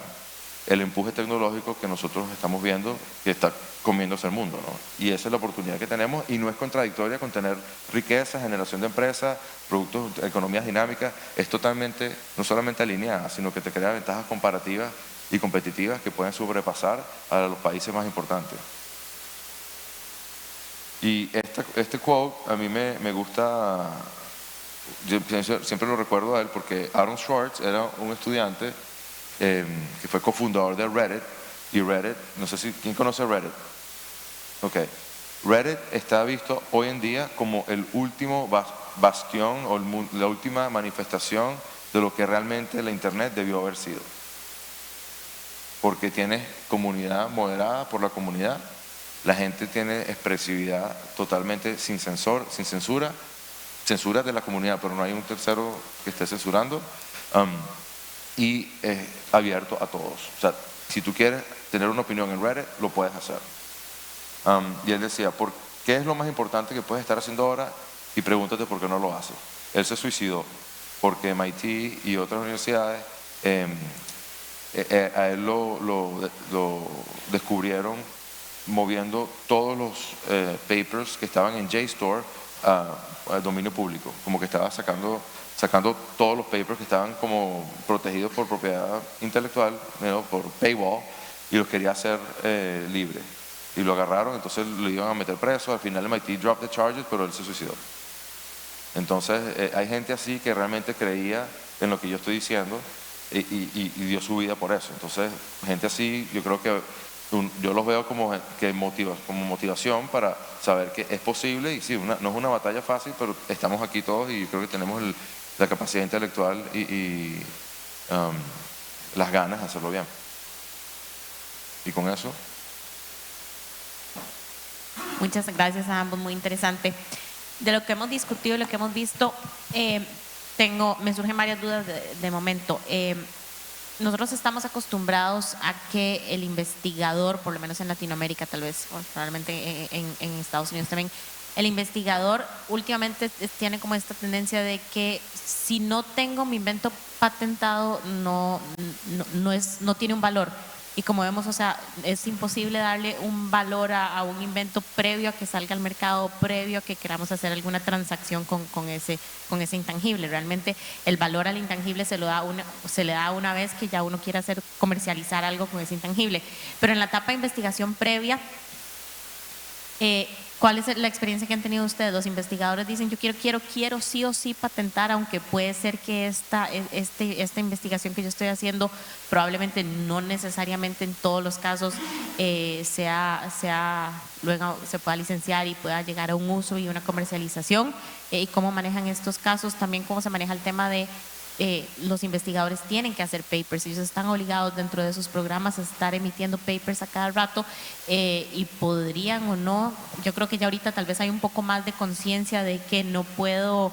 el empuje tecnológico que nosotros estamos viendo que está comiéndose el mundo, ¿no? Y esa es la oportunidad que tenemos, y no es contradictoria con tener riqueza, generación de empresas, productos, economías dinámicas. Es totalmente, no solamente alineada, sino que te crea ventajas comparativas y competitivas que pueden sobrepasar a los países más importantes. Y este quote a mí me gusta, yo siempre lo recuerdo a él, porque Aaron Swartz era un estudiante que fue cofundador de Reddit, y Reddit, no sé si, ¿quién conoce Reddit? Ok, Reddit está visto hoy en día como el último bastión o la última manifestación de lo que realmente la Internet debió haber sido, porque tiene comunidad moderada por la comunidad, la gente tiene expresividad totalmente sin censura de la comunidad, pero no hay un tercero que esté censurando, y abierto a todos. O sea, si tú quieres tener una opinión en Reddit, lo puedes hacer. Y él decía, ¿qué es lo más importante que puedes estar haciendo ahora? Y pregúntate por qué no lo haces. Él se suicidó porque MIT y otras universidades a él lo descubrieron moviendo todos los papers que estaban en JSTOR al dominio público, como que estaba sacando todos los papers que estaban como protegidos por propiedad intelectual, por paywall, y los quería hacer libres. Y lo agarraron, entonces lo iban a meter preso. Al final el MIT dropped the charges, pero él se suicidó. Entonces hay gente así que realmente creía en lo que yo estoy diciendo y dio su vida por eso. Entonces gente así, yo creo que yo los veo como motivación para saber que es posible. Y sí, no es una batalla fácil, pero estamos aquí todos y creo que tenemos la capacidad intelectual y las ganas de hacerlo bien. Y con eso...
Muchas gracias a ambos, muy interesante. De lo que hemos discutido y lo que hemos visto, me surgen varias dudas de momento. Nosotros estamos acostumbrados a que el investigador, por lo menos en Latinoamérica tal vez, o probablemente en Estados Unidos también, el investigador últimamente tiene como esta tendencia de que si no tengo mi invento patentado no tiene un valor. Y como vemos, o sea, es imposible darle un valor a un invento previo a que salga al mercado, previo a que queramos hacer alguna transacción con ese intangible. Realmente el valor al intangible se le da una vez que ya uno quiere comercializar algo con ese intangible. Pero en la etapa de investigación previa, ¿Cuál es la experiencia que han tenido ustedes? Los investigadores dicen, yo quiero sí o sí patentar, aunque puede ser que esta investigación que yo estoy haciendo probablemente no necesariamente en todos los casos luego se pueda licenciar y pueda llegar a un uso y una comercialización. ¿Y cómo manejan estos casos? También cómo se maneja el tema de los investigadores tienen que hacer papers, ellos están obligados dentro de sus programas a estar emitiendo papers a cada rato y podrían o no, yo creo que ya ahorita tal vez hay un poco más de conciencia de que no puedo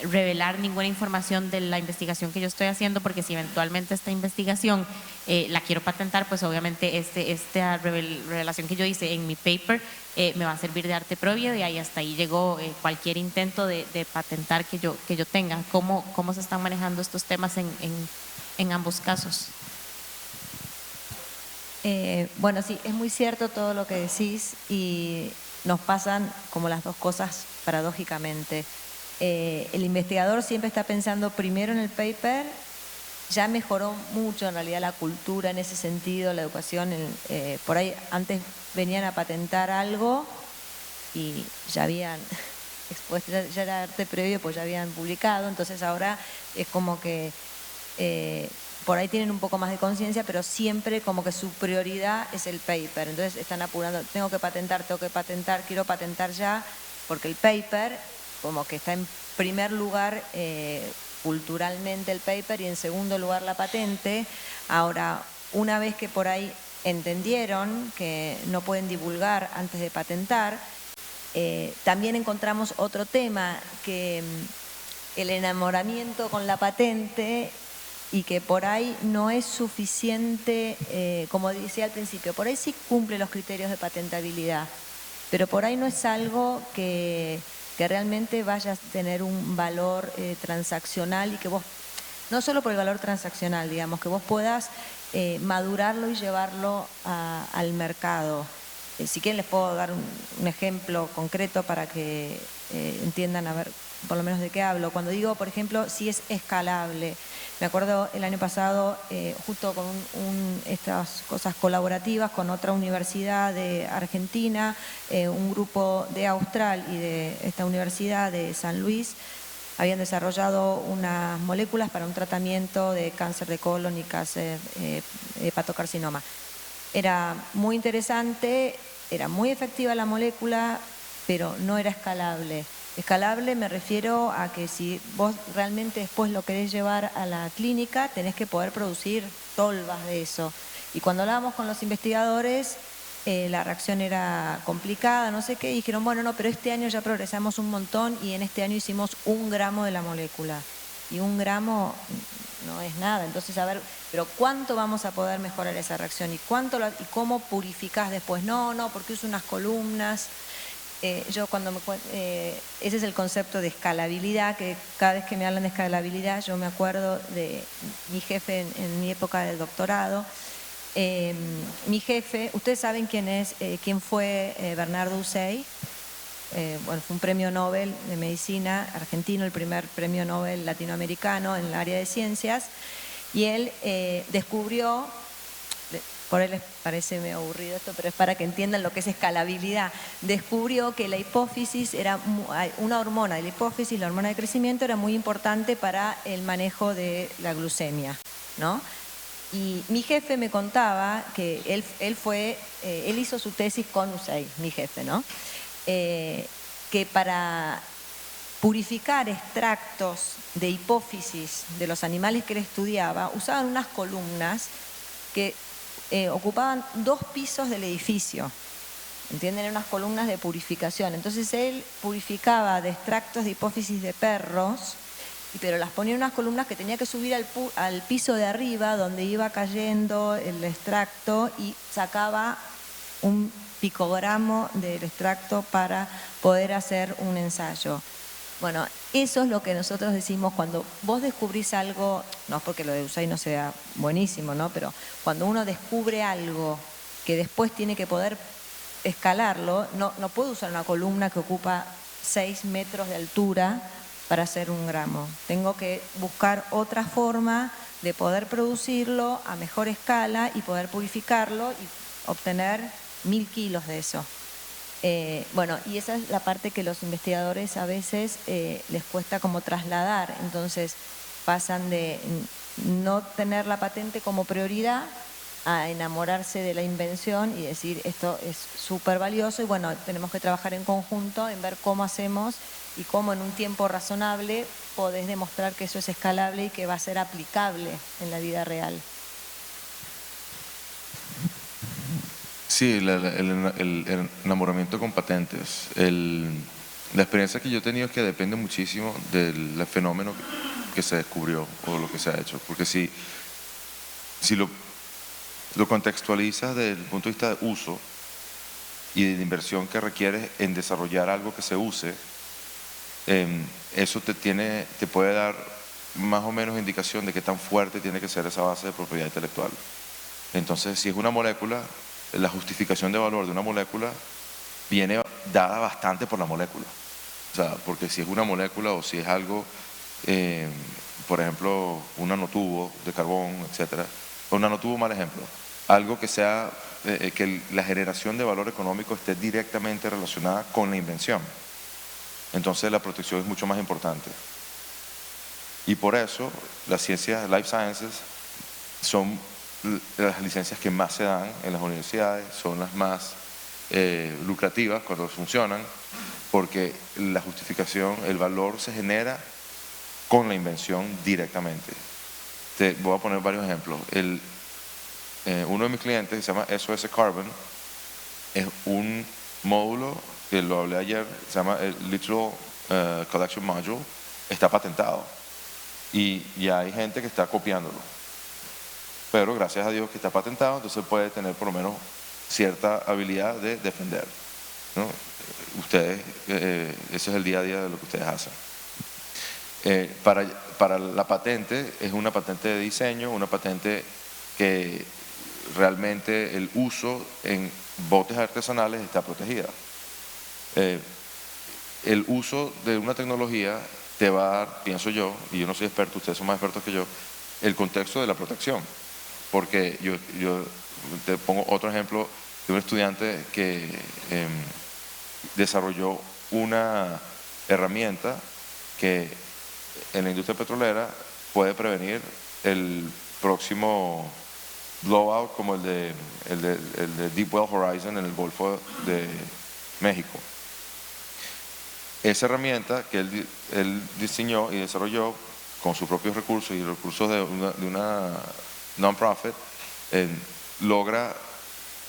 revelar ninguna información de la investigación que yo estoy haciendo, porque si eventualmente esta investigación la quiero patentar, pues obviamente esta revelación que yo hice en mi paper me va a servir de arte propio, y ahí hasta ahí llegó cualquier intento de patentar que yo tenga. ¿Cómo se están manejando estos temas en ambos casos?
Bueno, sí, es muy cierto todo lo que decís y nos pasan como las dos cosas paradójicamente. El investigador siempre está pensando primero en el paper. Ya mejoró mucho en realidad la cultura en ese sentido, la educación. Por ahí antes venían a patentar algo y ya habían expuesto, ya era arte previo, pues ya habían publicado. Entonces ahora es como que por ahí tienen un poco más de conciencia, pero siempre como que su prioridad es el paper. Entonces están apurando, tengo que patentar, quiero patentar ya, porque el paper como que está en primer lugar culturalmente el paper y en segundo lugar la patente. Ahora, una vez que por ahí entendieron que no pueden divulgar antes de patentar, también encontramos otro tema, que el enamoramiento con la patente, y que por ahí no es suficiente, como decía al principio, por ahí sí cumple los criterios de patentabilidad, pero por ahí no es algo que realmente vaya a tener un valor transaccional, y que vos, no solo por el valor transaccional, digamos, que vos puedas madurarlo y llevarlo al mercado. Si quieren les puedo dar un ejemplo concreto para que entiendan a ver por lo menos de qué hablo. Cuando digo, por ejemplo, si es escalable. Me acuerdo el año pasado, justo con estas cosas colaborativas con otra universidad de Argentina, un grupo de Austral y de esta universidad de San Luis, habían desarrollado unas moléculas para un tratamiento de cáncer de colon y cáncer hepatocarcinoma. Era muy interesante, era muy efectiva la molécula, pero no era escalable. Escalable me refiero a que si vos realmente después lo querés llevar a la clínica, tenés que poder producir tolvas de eso. Y cuando hablábamos con los investigadores, la reacción era complicada, no sé qué, y dijeron, bueno, no, pero este año ya progresamos un montón y en este año hicimos 1 gramo de la molécula. Y 1 gramo no es nada. Entonces, a ver, pero ¿cuánto vamos a poder mejorar esa reacción? ¿Y cómo purificás después? No, porque uso unas columnas. Ese es el concepto de escalabilidad, que cada vez que me hablan de escalabilidad yo me acuerdo de mi jefe en mi época del doctorado. Mi jefe, ustedes saben quién fue Bernardo Usey. Bueno, fue un premio Nobel de Medicina argentino, el primer premio Nobel latinoamericano en el área de ciencias, y él descubrió, por él les parece medio aburrido esto, pero es para que entiendan lo que es escalabilidad. Descubrió que la hipófisis era una hormona de la hipófisis, la hormona de crecimiento, era muy importante para el manejo de la glucemia, ¿no? Y mi jefe me contaba que él hizo su tesis con Usey, mi jefe, ¿no? Que para purificar extractos de hipófisis de los animales que él estudiaba, usaban unas columnas que ocupaban 2 pisos del edificio, ¿entienden? Eran unas columnas de purificación. Entonces él purificaba de extractos de hipófisis de perros, pero las ponía en unas columnas que tenía que subir al piso de arriba, donde iba cayendo el extracto, y sacaba un picogramo del extracto para poder hacer un ensayo. Bueno, eso es lo que nosotros decimos cuando vos descubrís algo, no es porque lo de Usey no sea buenísimo, ¿no? Pero cuando uno descubre algo que después tiene que poder escalarlo, no puedo usar una columna que ocupa 6 metros de altura para hacer 1 gramo. Tengo que buscar otra forma de poder producirlo a mejor escala y poder purificarlo y obtener 1000 kilos de eso. Bueno, y esa es la parte que los investigadores a veces les cuesta como trasladar. Entonces pasan de no tener la patente como prioridad a enamorarse de la invención y decir esto es súper valioso y bueno, tenemos que trabajar en conjunto en ver cómo hacemos y cómo en un tiempo razonable podés demostrar que eso es escalable y que va a ser aplicable en la vida real.
Sí, el enamoramiento con patentes. La experiencia que yo he tenido es que depende muchísimo del fenómeno que se descubrió o lo que se ha hecho. Porque si lo contextualizas desde el punto de vista de uso y de inversión que requieres en desarrollar algo que se use, eso te puede dar más o menos indicación de qué tan fuerte tiene que ser esa base de propiedad intelectual. Entonces, si es una molécula, la justificación de valor de una molécula viene dada bastante por la molécula. O sea, porque si es una molécula o si es algo, por ejemplo, un nanotubo de carbón, etcétera, un nanotubo, mal ejemplo, algo que sea, que la generación de valor económico esté directamente relacionada con la invención. Entonces la protección es mucho más importante. Y por eso las ciencias, life sciences, son las licencias que más se dan en las universidades, son las más lucrativas cuando funcionan, porque la justificación, el valor se genera con la invención directamente. Te voy a poner varios ejemplos. Uno de mis clientes, que se llama SOS Carbon, es un módulo, que lo hablé ayer, se llama el Literal Collection Module, está patentado y ya hay gente que está copiándolo, pero gracias a Dios que está patentado, entonces puede tener por lo menos cierta habilidad de defender, ¿no? Ustedes, ese es el día a día de lo que ustedes hacen. Para la patente, es una patente de diseño, una patente que realmente el uso en botes artesanales está protegida. El uso de una tecnología te va a dar, pienso yo, y yo no soy experto, ustedes son más expertos que yo, el contexto de la protección. Porque yo te pongo otro ejemplo de un estudiante que desarrolló una herramienta que en la industria petrolera puede prevenir el próximo blowout como el de Deepwater Horizon en el Golfo de México. Esa herramienta que él diseñó y desarrolló con sus propios recursos y recursos de una non-profit, logra,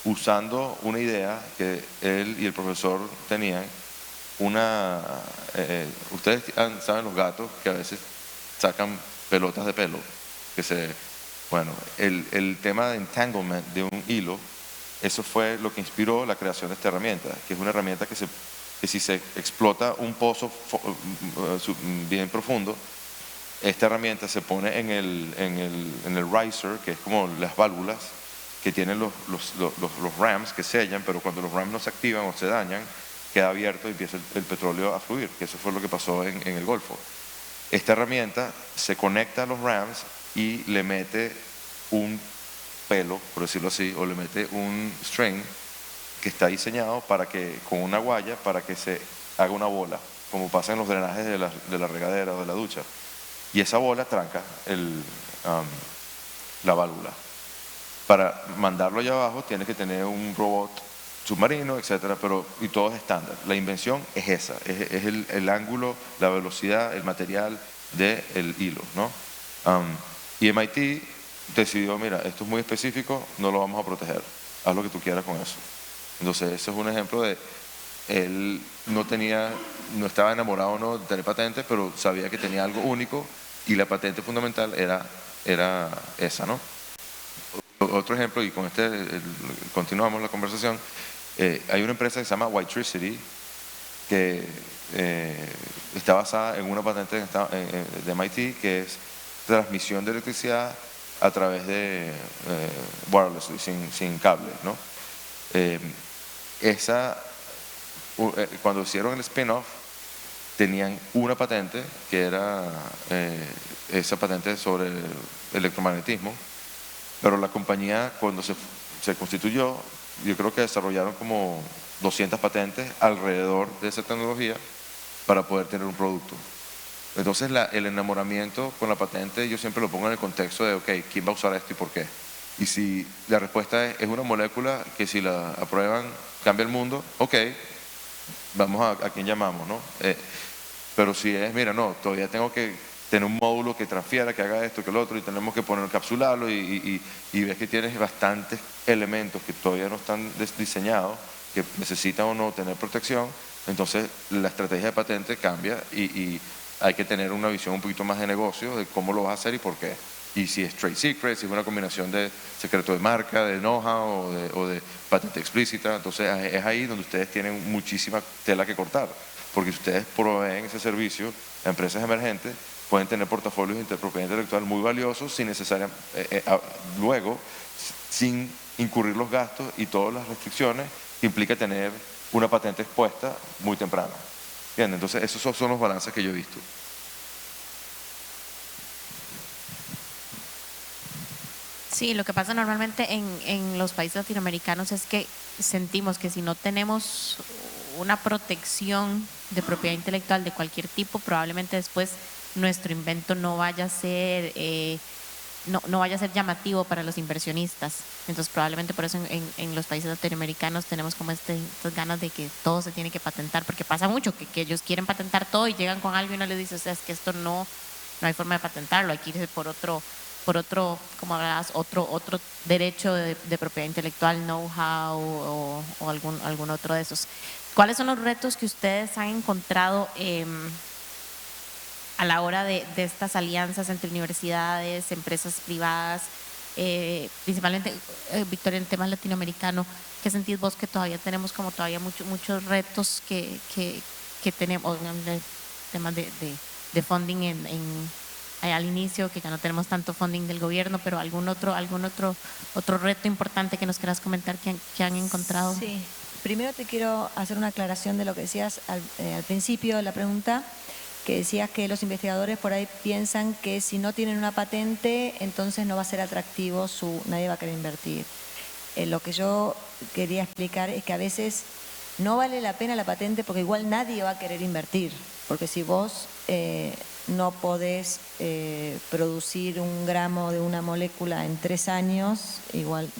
usando una idea que él y el profesor tenían, ustedes saben los gatos que a veces sacan pelotas de pelo, bueno, el tema de entanglement de un hilo, eso fue lo que inspiró la creación de esta herramienta, que es una herramienta que si se explota un pozo bien profundo, esta herramienta se pone en el riser, que es como las válvulas que tienen los rams que sellan, pero cuando los rams no se activan o se dañan, queda abierto y empieza el petróleo a fluir, que eso fue lo que pasó en el Golfo. Esta herramienta se conecta a los rams y le mete un pelo, por decirlo así, o le mete un string que está diseñado para que, con una guaya, para que se haga una bola, como pasa en los drenajes de la regadera o de la ducha. Y esa bola tranca la válvula. Para mandarlo allá abajo tienes que tener un robot submarino, etcétera, y todo es estándar. La invención es esa, es el ángulo, la velocidad, el material del hilo, ¿no? Y MIT decidió, mira, esto es muy específico, no lo vamos a proteger, haz lo que tú quieras con eso. Entonces, ese es un ejemplo de él no estaba enamorado no de tener patente, pero sabía que tenía algo único y la patente fundamental era esa, ¿no? Otro ejemplo, y con continuamos la conversación, hay una empresa que se llama Whitetricity que está basada en una patente de MIT que es transmisión de electricidad a través de wirelessly, sin cable, ¿no? Cuando hicieron el spin-off tenían una patente que era esa patente sobre el electromagnetismo, pero la compañía cuando se constituyó, yo creo que desarrollaron como 200 patentes alrededor de esa tecnología para poder tener un producto. Entonces el enamoramiento con la patente yo siempre lo pongo en el contexto de, ok, ¿quién va a usar esto y por qué? Y si la respuesta es una molécula que si la aprueban cambia el mundo, ok, vamos a quién llamamos, ¿no? Pero si es, mira, no, todavía tengo que tener un módulo que transfiera, que haga esto, que lo otro, y tenemos que poner, encapsularlo, y ves que tienes bastantes elementos que todavía no están diseñados, que necesitan o no tener protección, entonces la estrategia de patente cambia y hay que tener una visión un poquito más de negocio de cómo lo vas a hacer y por qué. Y si es trade secret, si es una combinación de secreto de marca, de know-how o de patente explícita, entonces es ahí donde ustedes tienen muchísima tela que cortar. Porque si ustedes proveen ese servicio a empresas emergentes, pueden tener portafolios de propiedad intelectual muy valiosos sin luego, sin incurrir los gastos y todas las restricciones que implica tener una patente expuesta muy temprano. Bien, entonces esos son los balances que yo he visto.
Sí, lo que pasa normalmente en los países latinoamericanos es que sentimos que si no tenemos una protección de propiedad intelectual de cualquier tipo, probablemente después nuestro invento no vaya a ser no vaya a ser llamativo para los inversionistas. Entonces probablemente por eso en los países latinoamericanos tenemos como estas ganas de que todo se tiene que patentar, porque pasa mucho que ellos quieren patentar todo y llegan con algo y uno les dice, o sea, es que esto no hay forma de patentarlo, hay que irse por otro, como hablabas, otro derecho de propiedad intelectual, know-how o algún otro de esos. ¿Cuáles son los retos que ustedes han encontrado a la hora de estas alianzas entre universidades, empresas privadas, principalmente, Victoria, en temas latinoamericanos? ¿Qué sentís vos que todavía tenemos como todavía muchos retos que tenemos en temas de funding al inicio, que ya no tenemos tanto funding del gobierno, pero algún otro reto importante que nos quieras comentar que han encontrado?
Sí, primero te quiero hacer una aclaración de lo que decías al principio de la pregunta, que decías que los investigadores por ahí piensan que si no tienen una patente, entonces no va a ser atractivo, nadie va a querer invertir. Lo que yo quería explicar es que a veces no vale la pena la patente porque igual nadie va a querer invertir, porque si vos no podés producir 1 gramo de una molécula en 3 años, igual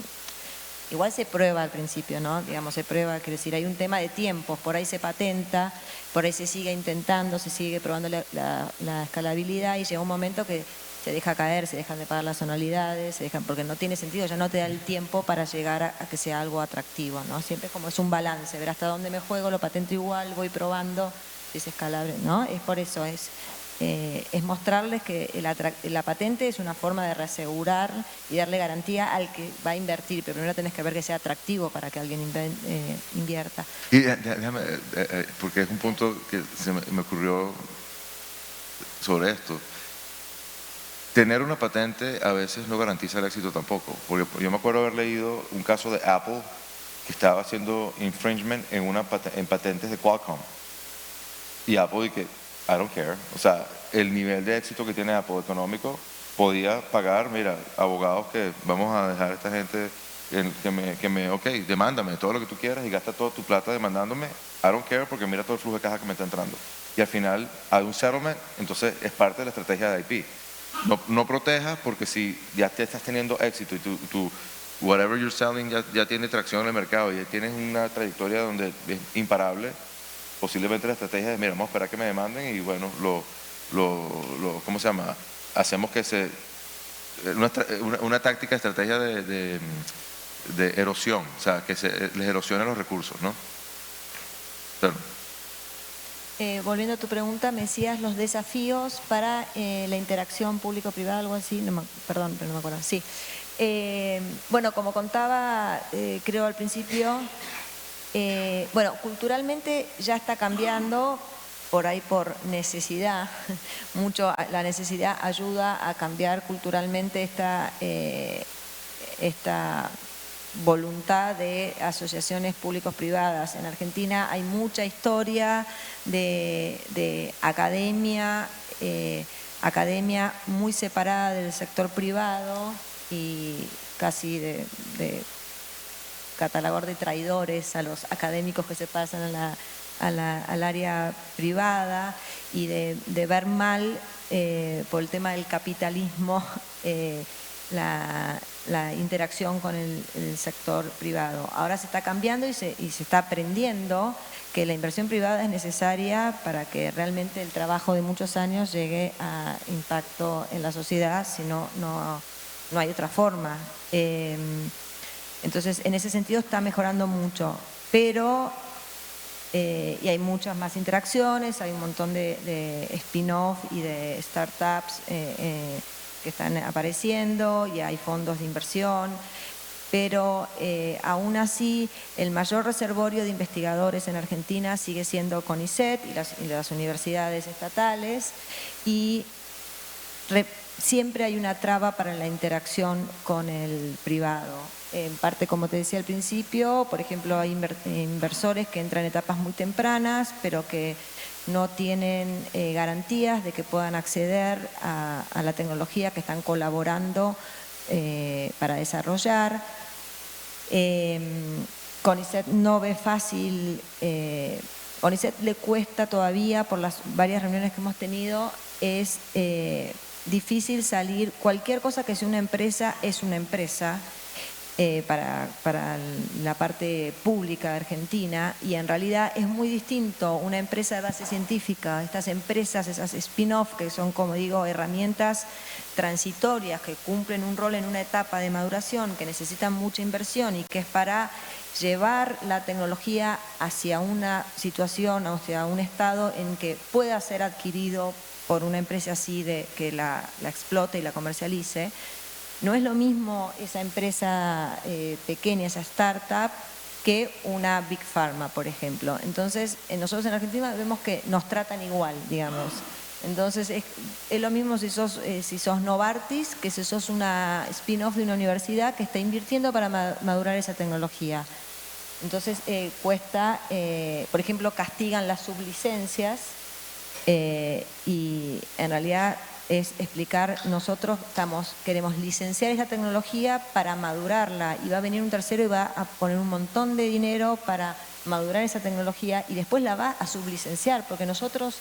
se prueba al principio, ¿no? Digamos, se prueba, quiere decir, hay un tema de tiempos, por ahí se patenta, por ahí se sigue intentando, se sigue probando la escalabilidad y llega un momento que se deja caer, se dejan de pagar las anualidades, porque no tiene sentido, ya no te da el tiempo para llegar a que sea algo atractivo, ¿no? Siempre como es un balance, ver hasta dónde me juego, lo patento igual, voy probando, si es escalable, ¿no? Es por eso, es mostrarles que la patente es una forma de reasegurar y darle garantía al que va a invertir, pero primero tenés que ver que sea atractivo para que alguien invierta.
Y déjame, porque es un punto que se me ocurrió sobre esto. Tener una patente a veces no garantiza el éxito tampoco, porque yo me acuerdo haber leído un caso de Apple que estaba haciendo infringement en patentes de Qualcomm, y Apple dice, I don't care, o sea, el nivel de éxito que tiene Apple económico podía pagar, mira, abogados que vamos a dejar a esta gente ok, demándame todo lo que tú quieras y gasta toda tu plata demandándome, I don't care, porque mira todo el flujo de caja que me está entrando. Y al final hay un settlement, entonces es parte de la estrategia de IP. No protejas, porque si ya te estás teniendo éxito y tu whatever you're selling ya tiene tracción en el mercado y ya tienes una trayectoria donde es imparable, posiblemente la estrategia es, mira, vamos a esperar que me demanden y bueno, ¿cómo se llama? Hacemos que una táctica, estrategia de erosión, o sea, que les erosionen los recursos, ¿no? Claro.
Volviendo a tu pregunta, me decías los desafíos para la interacción público-privada, algo así, perdón, pero no me acuerdo. Sí. Bueno, como contaba, creo al principio, bueno, culturalmente ya está cambiando, por ahí por necesidad, mucho la necesidad ayuda a cambiar culturalmente esta voluntad de asociaciones públicos-privadas. En Argentina hay mucha historia de academia muy separada del sector privado y casi catalogar de traidores a los académicos que se pasan al área privada y de ver mal por el tema del capitalismo la interacción con el sector privado. Ahora se está cambiando y se está aprendiendo que la inversión privada es necesaria para que realmente el trabajo de muchos años llegue a impacto en la sociedad, si no, no hay otra forma. Entonces, en ese sentido está mejorando mucho, pero y hay muchas más interacciones, hay un montón de spin-off y de startups que están apareciendo y hay fondos de inversión, pero aún así el mayor reservorio de investigadores en Argentina sigue siendo CONICET y las universidades estatales, y siempre hay una traba para la interacción con el privado. En parte, como te decía al principio, por ejemplo, hay inversores que entran en etapas muy tempranas, pero que no tienen garantías de que puedan acceder a la tecnología que están colaborando para desarrollar. CONICET no ve fácil, CONICET le cuesta todavía, por las varias reuniones que hemos tenido, es difícil salir. Cualquier cosa que sea una empresa es una empresa para la parte pública de Argentina, y en realidad es muy distinto una empresa de base científica, estas empresas, esas spin-off que son, como digo, herramientas transitorias que cumplen un rol en una etapa de maduración, que necesitan mucha inversión y que es para llevar la tecnología hacia una situación, hacia un estado en que pueda ser adquirido por una empresa así que la explote y la comercialice. No es lo mismo esa empresa pequeña, esa startup, que una Big Pharma, por ejemplo. Entonces, nosotros en Argentina vemos que nos tratan igual, digamos. Entonces, es lo mismo si sos Novartis que si sos una spin-off de una universidad que está invirtiendo para madurar esa tecnología. Entonces, cuesta, por ejemplo, castigan las sublicencias y en realidad es explicar, nosotros queremos licenciar esta tecnología para madurarla, y va a venir un tercero y va a poner un montón de dinero para madurar esa tecnología y después la va a sublicenciar, porque nosotros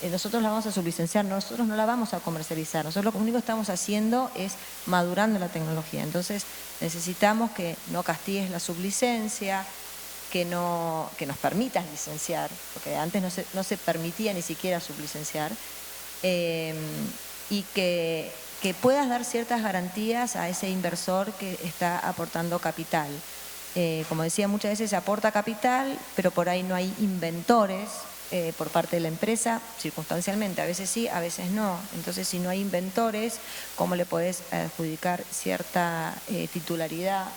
la vamos a sublicenciar, nosotros no la vamos a comercializar, nosotros lo único que estamos haciendo es madurando la tecnología. Entonces necesitamos que no castigues la sublicencia, que nos permitas licenciar, porque antes no se permitía ni siquiera sublicenciar, y que puedas dar ciertas garantías a ese inversor que está aportando capital. Como decía, muchas veces se aporta capital, pero por ahí no hay inventores por parte de la empresa, circunstancialmente, a veces sí, a veces no. Entonces, si no hay inventores, ¿cómo le podés adjudicar cierta titularidad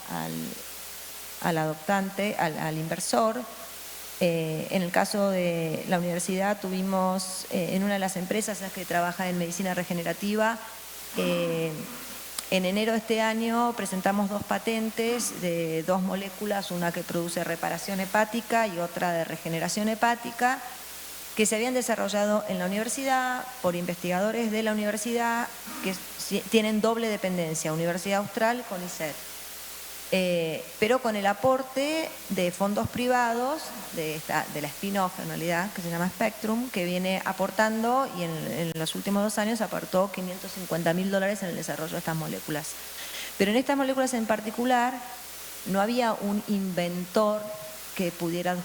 al adoptante, al inversor? En el caso de la universidad tuvimos en una de las empresas que trabaja en medicina regenerativa, en enero de este año presentamos 2 patentes de 2 moléculas, una que produce reparación hepática y otra de regeneración hepática, que se habían desarrollado en la universidad por investigadores de la universidad que tienen doble dependencia, Universidad Austral, CONICET. Pero con el aporte de fondos privados de la spin-off en realidad, que se llama Spectrum, que viene aportando y en los últimos 2 años aportó $550.000 en el desarrollo de estas moléculas. Pero en estas moléculas en particular no había un inventor que pudiera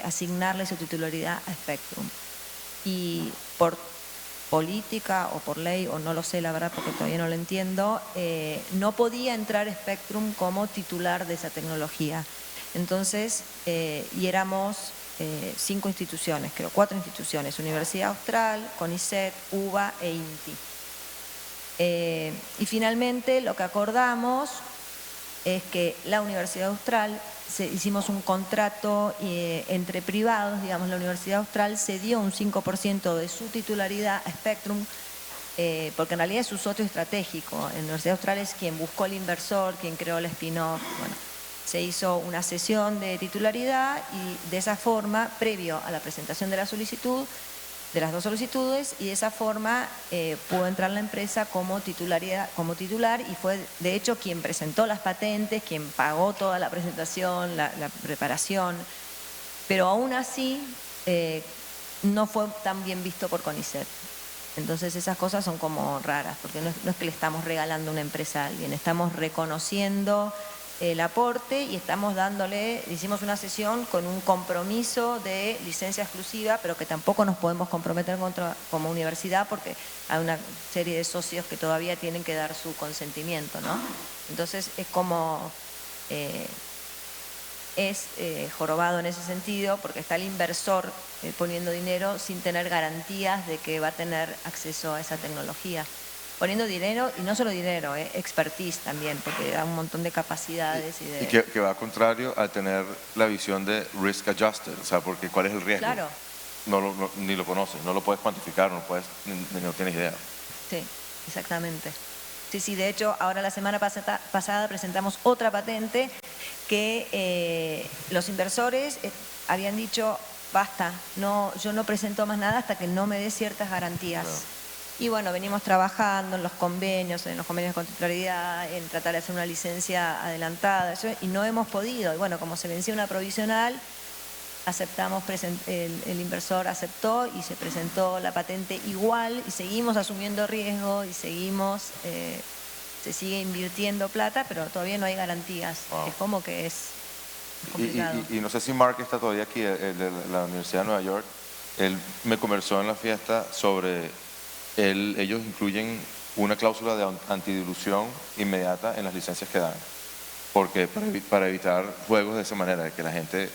asignarle su titularidad a Spectrum. Y por política o por ley, o no lo sé la verdad porque todavía no lo entiendo, no podía entrar Spectrum como titular de esa tecnología. Entonces, y éramos 5 instituciones, creo, 4 instituciones, Universidad Austral, CONICET, UBA e INTI. Y finalmente lo que acordamos es que la Universidad Austral, hicimos un contrato entre privados, digamos, la Universidad Austral cedió un 5% de su titularidad a Spectrum, porque en realidad es su socio estratégico. La Universidad Austral es quien buscó el inversor, quien creó el spin-off. Bueno, se hizo una cesión de titularidad y de esa forma, previo a la presentación de la solicitud, de las dos solicitudes y de esa forma pudo entrar la empresa como titular y fue de hecho quien presentó las patentes, quien pagó toda la presentación, la preparación, pero aún así no fue tan bien visto por CONICET. Entonces esas cosas son como raras, porque no es que le estamos regalando una empresa a alguien, estamos reconociendo el aporte y estamos hicimos una sesión con un compromiso de licencia exclusiva, pero que tampoco nos podemos comprometer como universidad porque hay una serie de socios que todavía tienen que dar su consentimiento, ¿no? Entonces es como... jorobado en ese sentido porque está el inversor poniendo dinero sin tener garantías de que va a tener acceso a esa tecnología. Poniendo dinero, y no solo dinero, expertise también, porque da un montón de capacidades.
Y que va contrario a tener la visión de risk adjusted, o sea, porque ¿cuál es el riesgo?
Claro.
Ni lo conoces, no lo puedes cuantificar, no tienes idea.
Sí, exactamente. Sí, de hecho, ahora la semana pasada presentamos otra patente que los inversores habían dicho, basta, yo no presento más nada hasta que no me dé ciertas garantías.
Claro.
Y bueno, venimos trabajando en los convenios de titularidad, en tratar de hacer una licencia adelantada, y no hemos podido. Y bueno, como se venció una provisional, el inversor aceptó y se presentó la patente igual y seguimos asumiendo riesgo y se sigue invirtiendo plata, pero todavía no hay garantías. Wow. Es como que es complicado.
Y no sé si Mark está todavía aquí, el de la Universidad de Nueva York. Él me conversó en la fiesta sobre, ellos incluyen una cláusula de antidilución inmediata en las licencias que dan, porque para evitar juegos de esa manera, de que la gente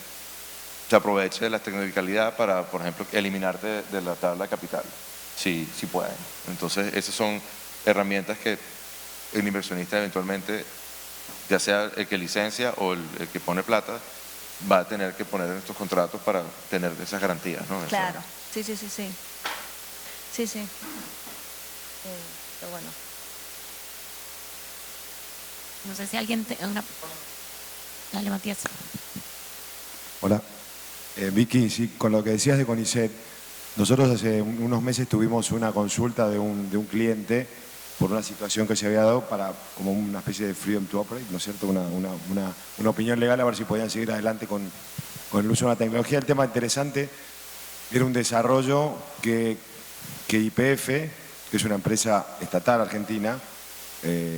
se aproveche de la tecnicalidad para, por ejemplo, eliminarte de la tabla de capital, si pueden. Entonces, esas son herramientas que el inversionista eventualmente, ya sea el que licencia o el que pone plata, va a tener que poner en estos contratos para tener esas garantías, ¿no?
Claro, sí. Pero bueno.
No sé si alguien Dale, Matías.
Hola. Vicky, sí, con lo que decías de CONICET, nosotros hace unos meses tuvimos una consulta de un cliente por una situación que se había dado para como una especie de freedom to operate, ¿no es cierto? Una opinión legal a ver si podían seguir adelante con el uso de una tecnología. El tema interesante era un desarrollo que YPF, que es una empresa estatal argentina,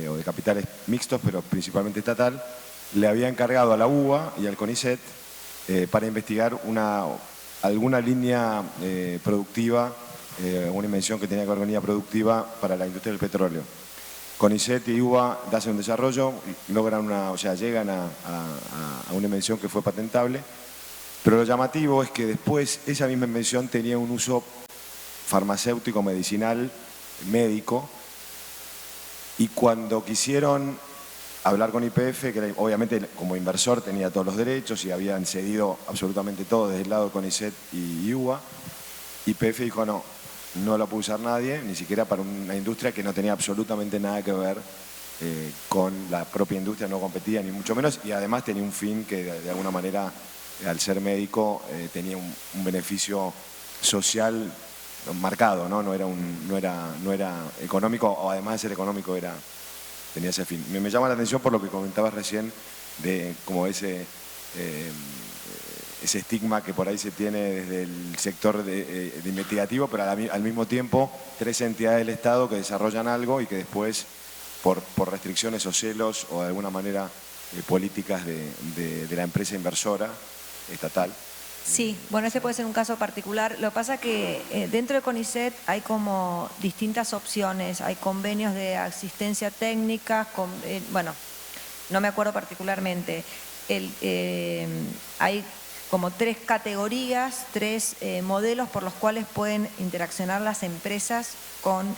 o de capitales mixtos, pero principalmente estatal, le había encargado a la UBA y al CONICET para investigar alguna línea productiva, una invención que tenía que ver con línea productiva para la industria del petróleo. CONICET y UBA hacen un desarrollo, logran llegan a una invención que fue patentable, pero lo llamativo es que después esa misma invención tenía un uso farmacéutico, medicinal, médico, y cuando quisieron hablar con YPF, que obviamente como inversor tenía todos los derechos y habían cedido absolutamente todo desde el lado de CONICET y UBA, YPF dijo no lo puede usar nadie, ni siquiera para una industria que no tenía absolutamente nada que ver con la propia industria, no competía ni mucho menos, y además tenía un fin que de alguna manera, al ser médico, tenía un beneficio social marcado, no era económico, o además de ser económico tenía ese fin. Me llama la atención por lo que comentabas recién de como ese estigma que por ahí se tiene desde el sector de investigativo, pero al mismo tiempo 3 entidades del Estado que desarrollan algo y que después por restricciones o celos o de alguna manera políticas de la empresa inversora estatal.
Sí, bueno, este puede ser un caso particular. Lo que pasa es que dentro de CONICET hay como distintas opciones. Hay convenios de asistencia técnica, bueno, no me acuerdo particularmente. Hay como 3 categorías, 3 modelos por los cuales pueden interaccionar las empresas con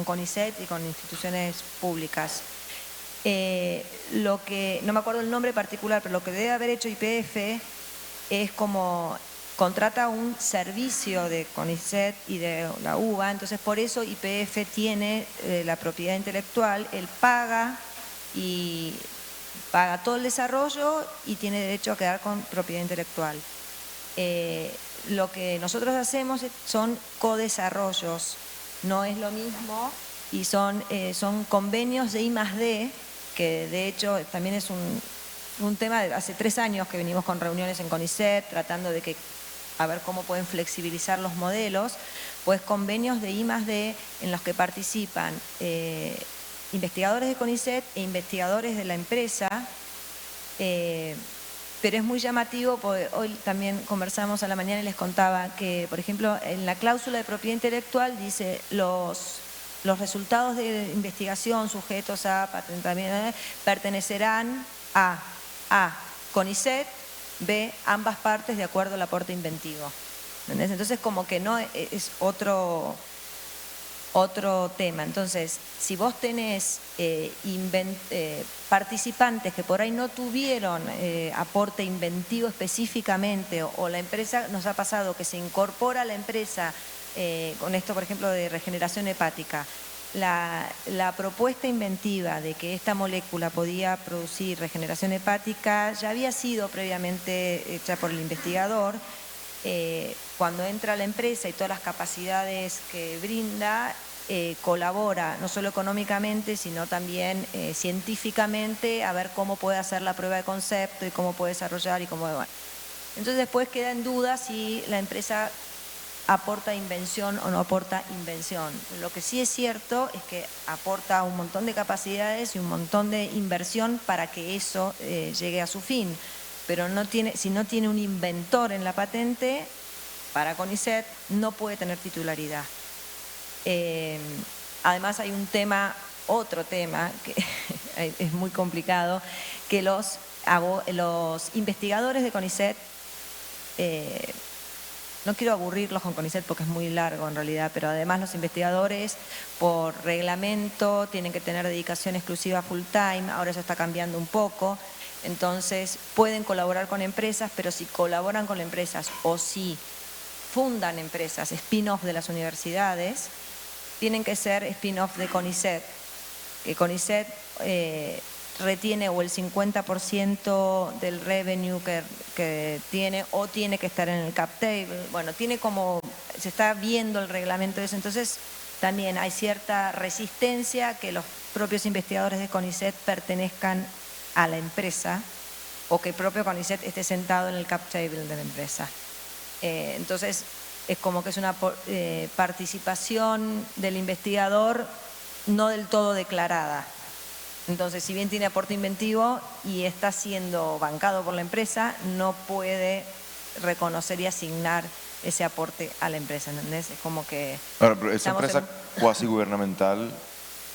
CONICET y con instituciones públicas. No me acuerdo el nombre particular, pero lo que debe haber hecho YPF es como contrata un servicio de CONICET y de la UBA, entonces por eso YPF tiene la propiedad intelectual, él paga todo el desarrollo y tiene derecho a quedar con propiedad intelectual. lo que nosotros hacemos son codesarrollos, no es lo mismo, y son convenios de I+D, que de hecho también es un tema de hace 3 años que venimos con reuniones en CONICET, tratando de a ver cómo pueden flexibilizar los modelos, pues convenios de I+D en los que participan investigadores de CONICET e investigadores de la empresa, pero es muy llamativo, porque hoy también conversamos a la mañana y les contaba que, por ejemplo, en la cláusula de propiedad intelectual dice los resultados de investigación sujetos a patentamiento pertenecerán a CONICET, B, ambas partes de acuerdo al aporte inventivo. ¿Entendés? Entonces, como que no es otro tema. Entonces, si vos tenés participantes que por ahí no tuvieron aporte inventivo específicamente, o la empresa, nos ha pasado que se incorpora a la empresa con esto, por ejemplo, de regeneración hepática, la propuesta inventiva de que esta molécula podía producir regeneración hepática ya había sido previamente hecha por el investigador. Cuando entra a la empresa y todas las capacidades que brinda, colabora no solo económicamente, sino también científicamente, a ver cómo puede hacer la prueba de concepto y cómo puede desarrollar y cómo... Bueno. Entonces después queda en duda si la empresa aporta invención o no aporta invención. Lo que sí es cierto es que aporta un montón de capacidades y un montón de inversión para que eso llegue a su fin. Pero si no tiene un inventor en la patente, para CONICET no puede tener titularidad. Además hay otro tema que es muy complicado, que los investigadores de CONICET, no quiero aburrirlos con CONICET porque es muy largo en realidad, pero además los investigadores por reglamento tienen que tener dedicación exclusiva full time, ahora eso está cambiando un poco, entonces pueden colaborar con empresas, pero si colaboran con empresas o si fundan empresas, spin-off de las universidades, tienen que ser spin-off de CONICET, que CONICET retiene o el 50% del revenue que tiene, o tiene que estar en el cap table. Bueno, se está viendo el reglamento de eso, entonces también hay cierta resistencia que los propios investigadores de CONICET pertenezcan a la empresa o que el propio CONICET esté sentado en el cap table de la empresa. Entonces es como que es una participación del investigador no del todo declarada. Entonces, si bien tiene aporte inventivo y está siendo bancado por la empresa, no puede reconocer y asignar ese aporte a la empresa, ¿entendés? Es como que...
Ahora, pero esa empresa cuasi gubernamental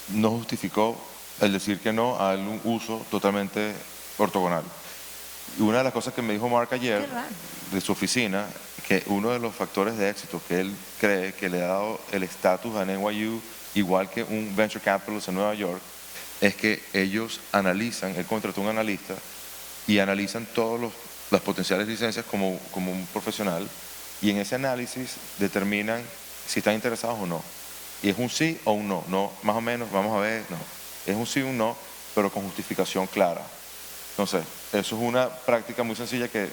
no justificó el decir que no a un uso totalmente ortogonal. Y una de las cosas que me dijo Mark ayer de su oficina, que uno de los factores de éxito que él cree que le ha dado el estatus a NYU, igual que un venture capitalist en Nueva York, es que ellos analizan, él contrató un analista y analizan todas las potenciales licencias como un profesional, y en ese análisis determinan si están interesados o no. Y es un sí o un no, no más o menos, vamos a ver, no. Es un sí o un no, pero con justificación clara. Entonces, eso es una práctica muy sencilla que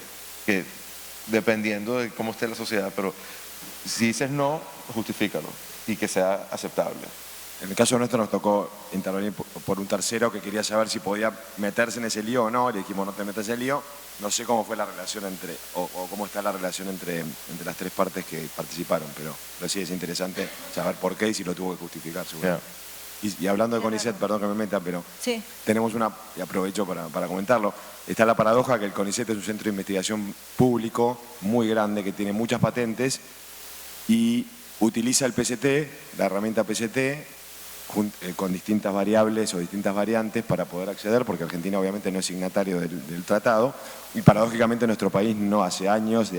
dependiendo de cómo esté la sociedad, pero si dices no, justifícalo y que sea aceptable.
En el caso nuestro nos tocó intervenir por un tercero que quería saber si podía meterse en ese lío o no. Le dijimos, no te metas en el lío. No sé cómo fue la relación o cómo está la relación entre las 3 partes que participaron, pero sí es interesante saber por qué y si lo tuvo que justificar, seguro. Y hablando de CONICET, perdón que me meta, pero sí, tenemos y aprovecho para comentarlo, está la paradoja que el CONICET es un centro de investigación público muy grande que tiene muchas patentes y utiliza el PCT, la herramienta PCT, con distintas variables o distintas variantes para poder acceder, porque Argentina obviamente no es signatario del tratado, y paradójicamente nuestro país no, hace años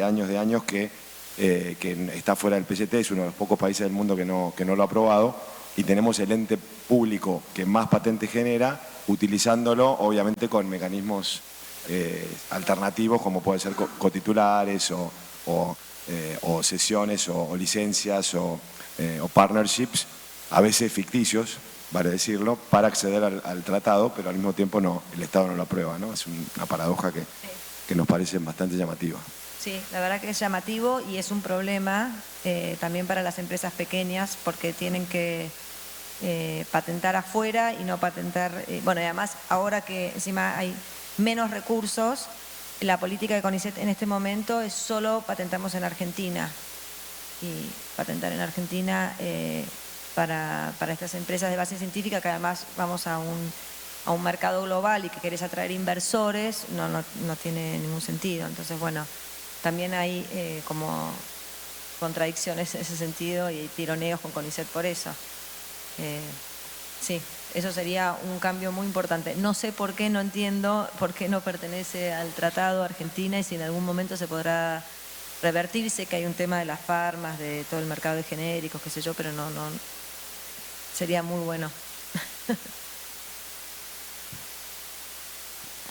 que está fuera del PCT, es uno de los pocos países del mundo que no lo ha aprobado, y tenemos el ente público que más patentes genera, utilizándolo obviamente con mecanismos alternativos como pueden ser cotitulares o sesiones o licencias o partnerships, a veces ficticios, vale decirlo, para acceder al tratado, pero al mismo tiempo el Estado no lo aprueba, ¿no? Es una paradoja que nos parece bastante llamativa.
Sí, la verdad que es llamativo y es un problema también para las empresas pequeñas porque tienen que patentar afuera y no patentar, bueno, y además ahora que encima hay menos recursos, la política de CONICET en este momento es solo patentamos en Argentina y patentar en Argentina para estas empresas de base científica que además vamos a un mercado global y que querés atraer inversores, no tiene ningún sentido. Entonces, bueno, también hay como contradicciones en ese sentido y hay tironeos con CONICET por eso. Sí, eso sería un cambio muy importante. No sé por qué, no entiendo por qué no pertenece al tratado Argentina y si en algún momento se podrá revertir. Sé que hay un tema de las farmas, de todo el mercado de genéricos, qué sé yo, pero no sería muy bueno.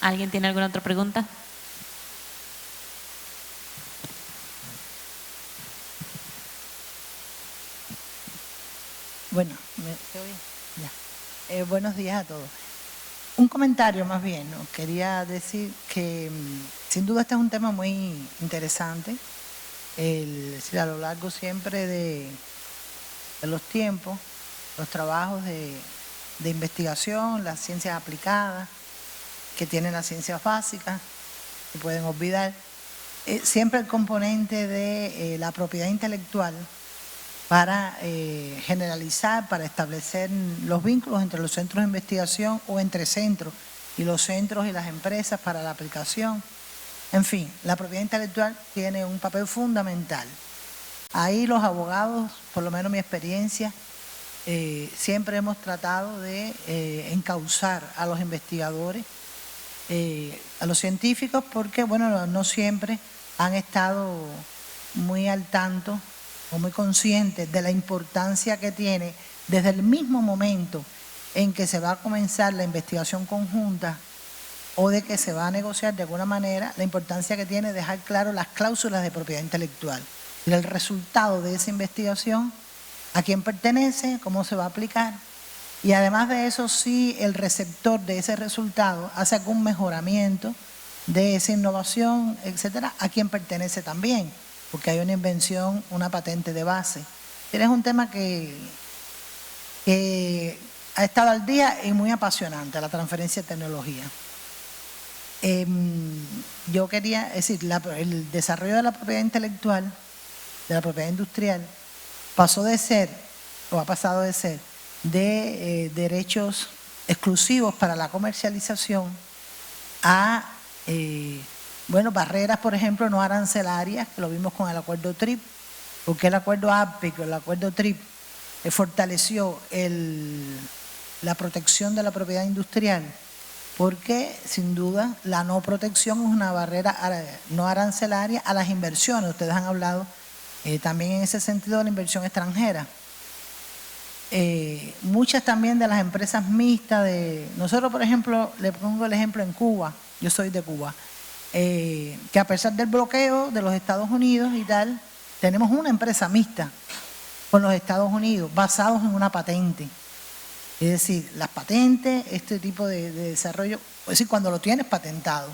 ¿Alguien tiene alguna otra pregunta?
Bueno, buenos días a todos. Un comentario más bien, ¿no? Quería decir que sin duda este es un tema muy interesante. A lo largo siempre de los tiempos, los trabajos de investigación, las ciencias aplicadas, que tienen las ciencias básicas, se pueden olvidar. Siempre el componente de la propiedad intelectual para generalizar, para establecer los vínculos entre los centros de investigación o entre centros y los centros y las empresas para la aplicación. En fin, la propiedad intelectual tiene un papel fundamental. Ahí los abogados, por lo menos mi experiencia, siempre hemos tratado de encauzar a los investigadores, a los científicos, porque bueno, no siempre han estado muy al tanto o muy conscientes de la importancia que tiene desde el mismo momento en que se va a comenzar la investigación conjunta o de que se va a negociar de alguna manera, la importancia que tiene dejar claro las cláusulas de propiedad intelectual y el resultado de esa investigación, a quién pertenece, cómo se va a aplicar. Y además de eso, si el receptor de ese resultado hace algún mejoramiento de esa innovación, etcétera, a quién pertenece también, porque hay una invención, una patente de base. Es un tema que ha estado al día y muy apasionante, la transferencia de tecnología. Yo quería decir, el desarrollo de la propiedad intelectual, de la propiedad industrial, pasó de ser, o ha pasado de ser, de derechos exclusivos para la comercialización a barreras, por ejemplo, no arancelarias, que lo vimos con el acuerdo TRIP, porque el acuerdo APIC, el acuerdo TRIP, fortaleció la protección de la propiedad industrial, porque sin duda la no protección es una barrera no arancelaria a las inversiones. Ustedes han hablado también en ese sentido de la inversión extranjera. Muchas también de las empresas mixtas nosotros, por ejemplo, le pongo el ejemplo en Cuba, yo soy de Cuba, que a pesar del bloqueo de los Estados Unidos y tal, tenemos una empresa mixta con los Estados Unidos basados en una patente. Es decir, las patentes, este tipo de desarrollo, es decir, cuando lo tienes patentado,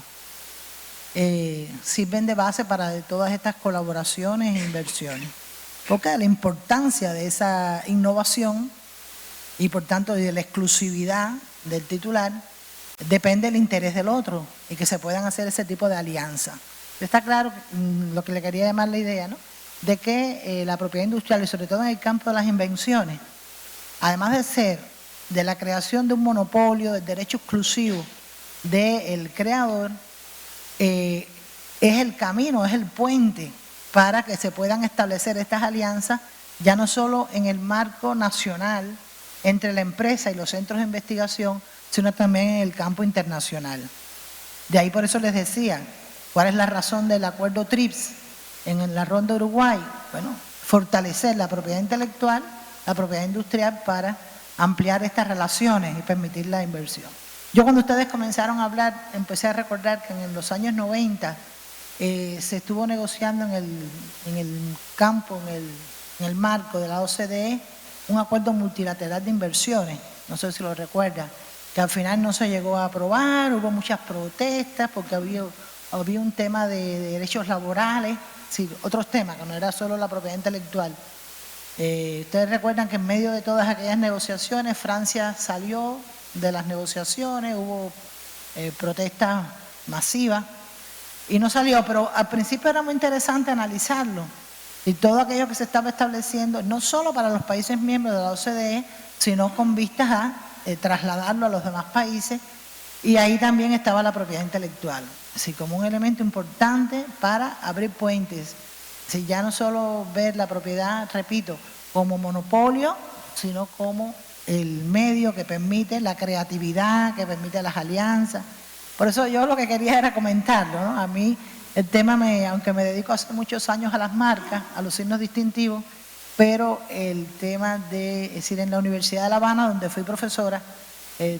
sirven de base para todas estas colaboraciones e inversiones. Porque de la importancia de esa innovación y por tanto de la exclusividad del titular, depende del interés del otro y que se puedan hacer ese tipo de alianza. Está claro lo que le quería llamar la idea, ¿no? De que la propiedad industrial, y sobre todo en el campo de las invenciones, además de ser de la creación de un monopolio, del derecho exclusivo del creador, es el camino, es el puente para que se puedan establecer estas alianzas, ya no solo en el marco nacional entre la empresa y los centros de investigación, sino también en el campo internacional. De ahí por eso les decía, ¿cuál es la razón del acuerdo TRIPS en la ronda de Uruguay? Bueno, fortalecer la propiedad intelectual, la propiedad industrial para ampliar estas relaciones y permitir la inversión. Yo cuando ustedes comenzaron a hablar, empecé a recordar que en los años 90 se estuvo negociando en el campo, en el marco de la OCDE, un acuerdo multilateral de inversiones, no sé si lo recuerdan, que al final no se llegó a aprobar, hubo muchas protestas porque había había un tema de derechos laborales, sí, otros temas, que no era solo la propiedad intelectual. Ustedes recuerdan que en medio de todas aquellas negociaciones, Francia salió de las negociaciones, hubo protestas masivas y no salió, pero al principio era muy interesante analizarlo y todo aquello que se estaba estableciendo, no solo para los países miembros de la OCDE, sino con vistas a trasladarlo a los demás países, y ahí también estaba la propiedad intelectual, así como un elemento importante para abrir puentes. Si ya no solo ver la propiedad, repito, como monopolio, sino como el medio que permite la creatividad, que permite las alianzas. Por eso yo lo que quería era comentarlo, ¿no? A mí el tema, aunque me dedico hace muchos años a las marcas, a los signos distintivos, pero el tema es decir, en la Universidad de La Habana, donde fui profesora,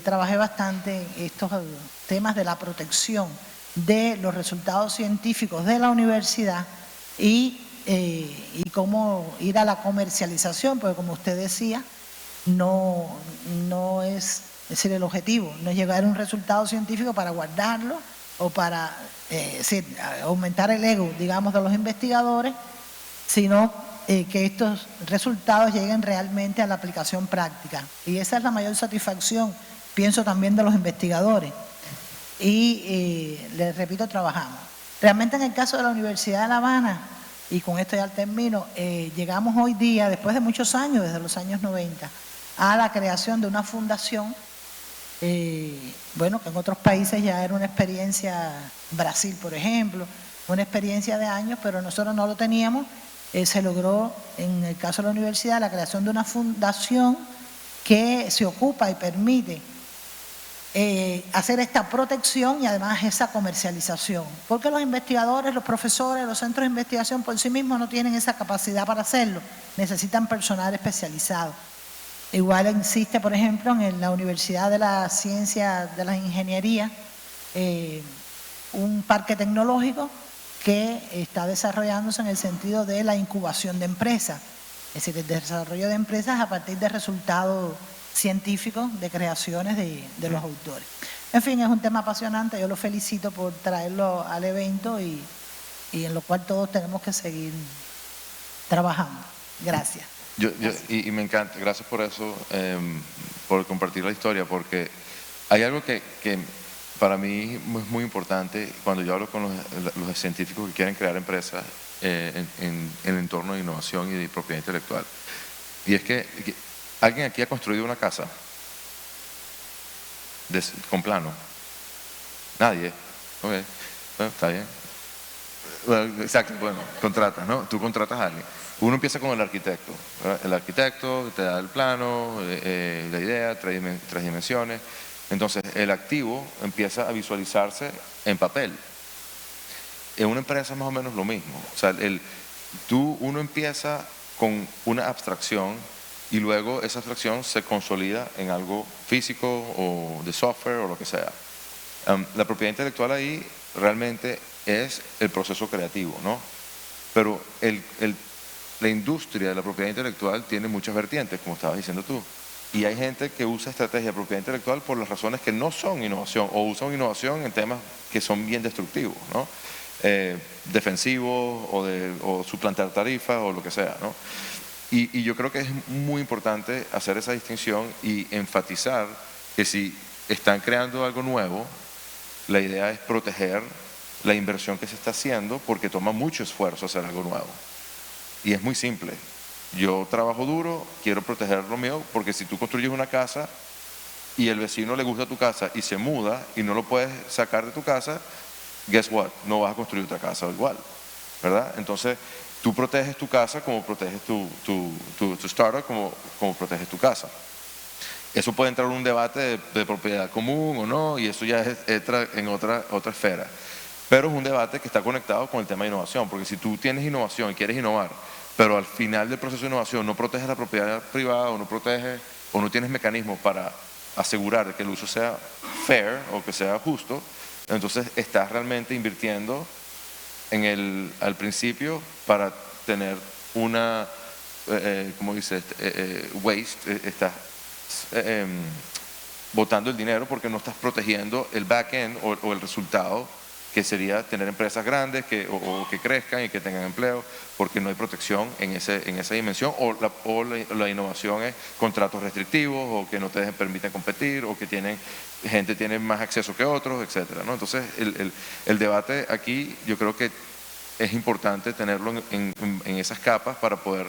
trabajé bastante en estos temas de la protección de los resultados científicos de la universidad y cómo ir a la comercialización, porque como usted decía, no es decir, el objetivo, no es llegar a un resultado científico para guardarlo o para aumentar el ego, digamos, de los investigadores, sino que estos resultados lleguen realmente a la aplicación práctica. Y esa es la mayor satisfacción, pienso, también de los investigadores. Y les repito, trabajamos. Realmente en el caso de la Universidad de La Habana, y con esto ya termino, llegamos hoy día, después de muchos años, desde los años 90, a la creación de una fundación, bueno, que en otros países ya era una experiencia, Brasil por ejemplo, una experiencia de años, pero nosotros no lo teníamos. Se logró, en el caso de la universidad, la creación de una fundación que se ocupa y permite hacer esta protección y además esa comercialización. Porque los investigadores, los profesores, los centros de investigación por sí mismos no tienen esa capacidad para hacerlo, necesitan personal especializado. Igual existe, por ejemplo, en la Universidad de la Ciencia de la Ingeniería, un parque tecnológico que está desarrollándose en el sentido de la incubación de empresas, es decir, el desarrollo de empresas a partir de resultados científicos de creaciones de los autores. En fin, es un tema apasionante, yo lo felicito por traerlo al evento y en lo cual todos tenemos que seguir trabajando. Gracias.
Y me encanta, gracias por eso, por compartir la historia, porque hay algo que para mí es muy importante cuando yo hablo con los científicos que quieren crear empresas en el entorno de innovación y de propiedad intelectual. Y es que ¿alguien aquí ha construido una casa con plano? Nadie. Ok, bueno, está bien. Bueno, exacto, bueno, contratas, ¿no? Tú contratas a alguien. Uno empieza con el arquitecto, ¿verdad? El arquitecto te da el plano, la idea, tres dimensiones. Entonces, el activo empieza a visualizarse en papel. En una empresa es más o menos lo mismo. O sea, uno empieza con una abstracción y luego esa abstracción se consolida en algo físico o de software o lo que sea. La propiedad intelectual ahí realmente es el proceso creativo, ¿no? Pero la industria de la propiedad intelectual tiene muchas vertientes, como estabas diciendo tú. Y hay gente que usa estrategia de propiedad intelectual por las razones que no son innovación o usan innovación en temas que son bien destructivos, ¿no? Defensivos o suplantar tarifas o lo que sea, ¿no? Y yo creo que es muy importante hacer esa distinción y enfatizar que si están creando algo nuevo, la idea es proteger la inversión que se está haciendo porque toma mucho esfuerzo hacer algo nuevo. Y es muy simple. Yo trabajo duro, quiero proteger lo mío, porque si tú construyes una casa y el vecino le gusta tu casa y se muda y no lo puedes sacar de tu casa, guess what? No vas a construir otra casa igual, ¿verdad? Entonces, tú proteges tu casa como proteges tu startup, como proteges tu casa. Eso puede entrar en un debate de propiedad común o no, y eso ya entra en otra esfera. Pero es un debate que está conectado con el tema de innovación, porque si tú tienes innovación y quieres innovar, pero al final del proceso de innovación no proteges la propiedad privada o no tienes mecanismos para asegurar que el uso sea fair o que sea justo, entonces estás realmente invirtiendo al principio para tener una, ¿cómo dice? Waste, estás botando el dinero porque no estás protegiendo el back-end o el resultado que sería tener empresas grandes o que crezcan y que tengan empleo, porque no hay protección en esa dimensión, o la innovación es contratos restrictivos, o que no te permiten competir, o que gente tiene más acceso que otros, etcétera, ¿no? Entonces, el debate aquí yo creo que es importante tenerlo en esas capas para poder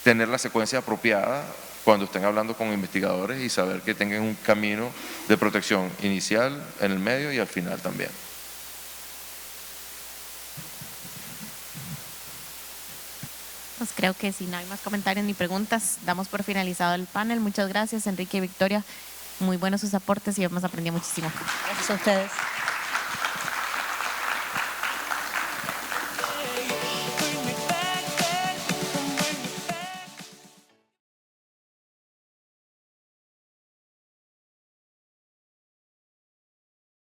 tener la secuencia apropiada cuando estén hablando con investigadores y saber que tengan un camino de protección inicial, en el medio y al final también.
Pues creo que si no hay más comentarios ni preguntas, damos por finalizado el panel. Muchas gracias, Enrique y Victoria. Muy buenos sus aportes y hemos aprendido muchísimo.
Gracias a ustedes.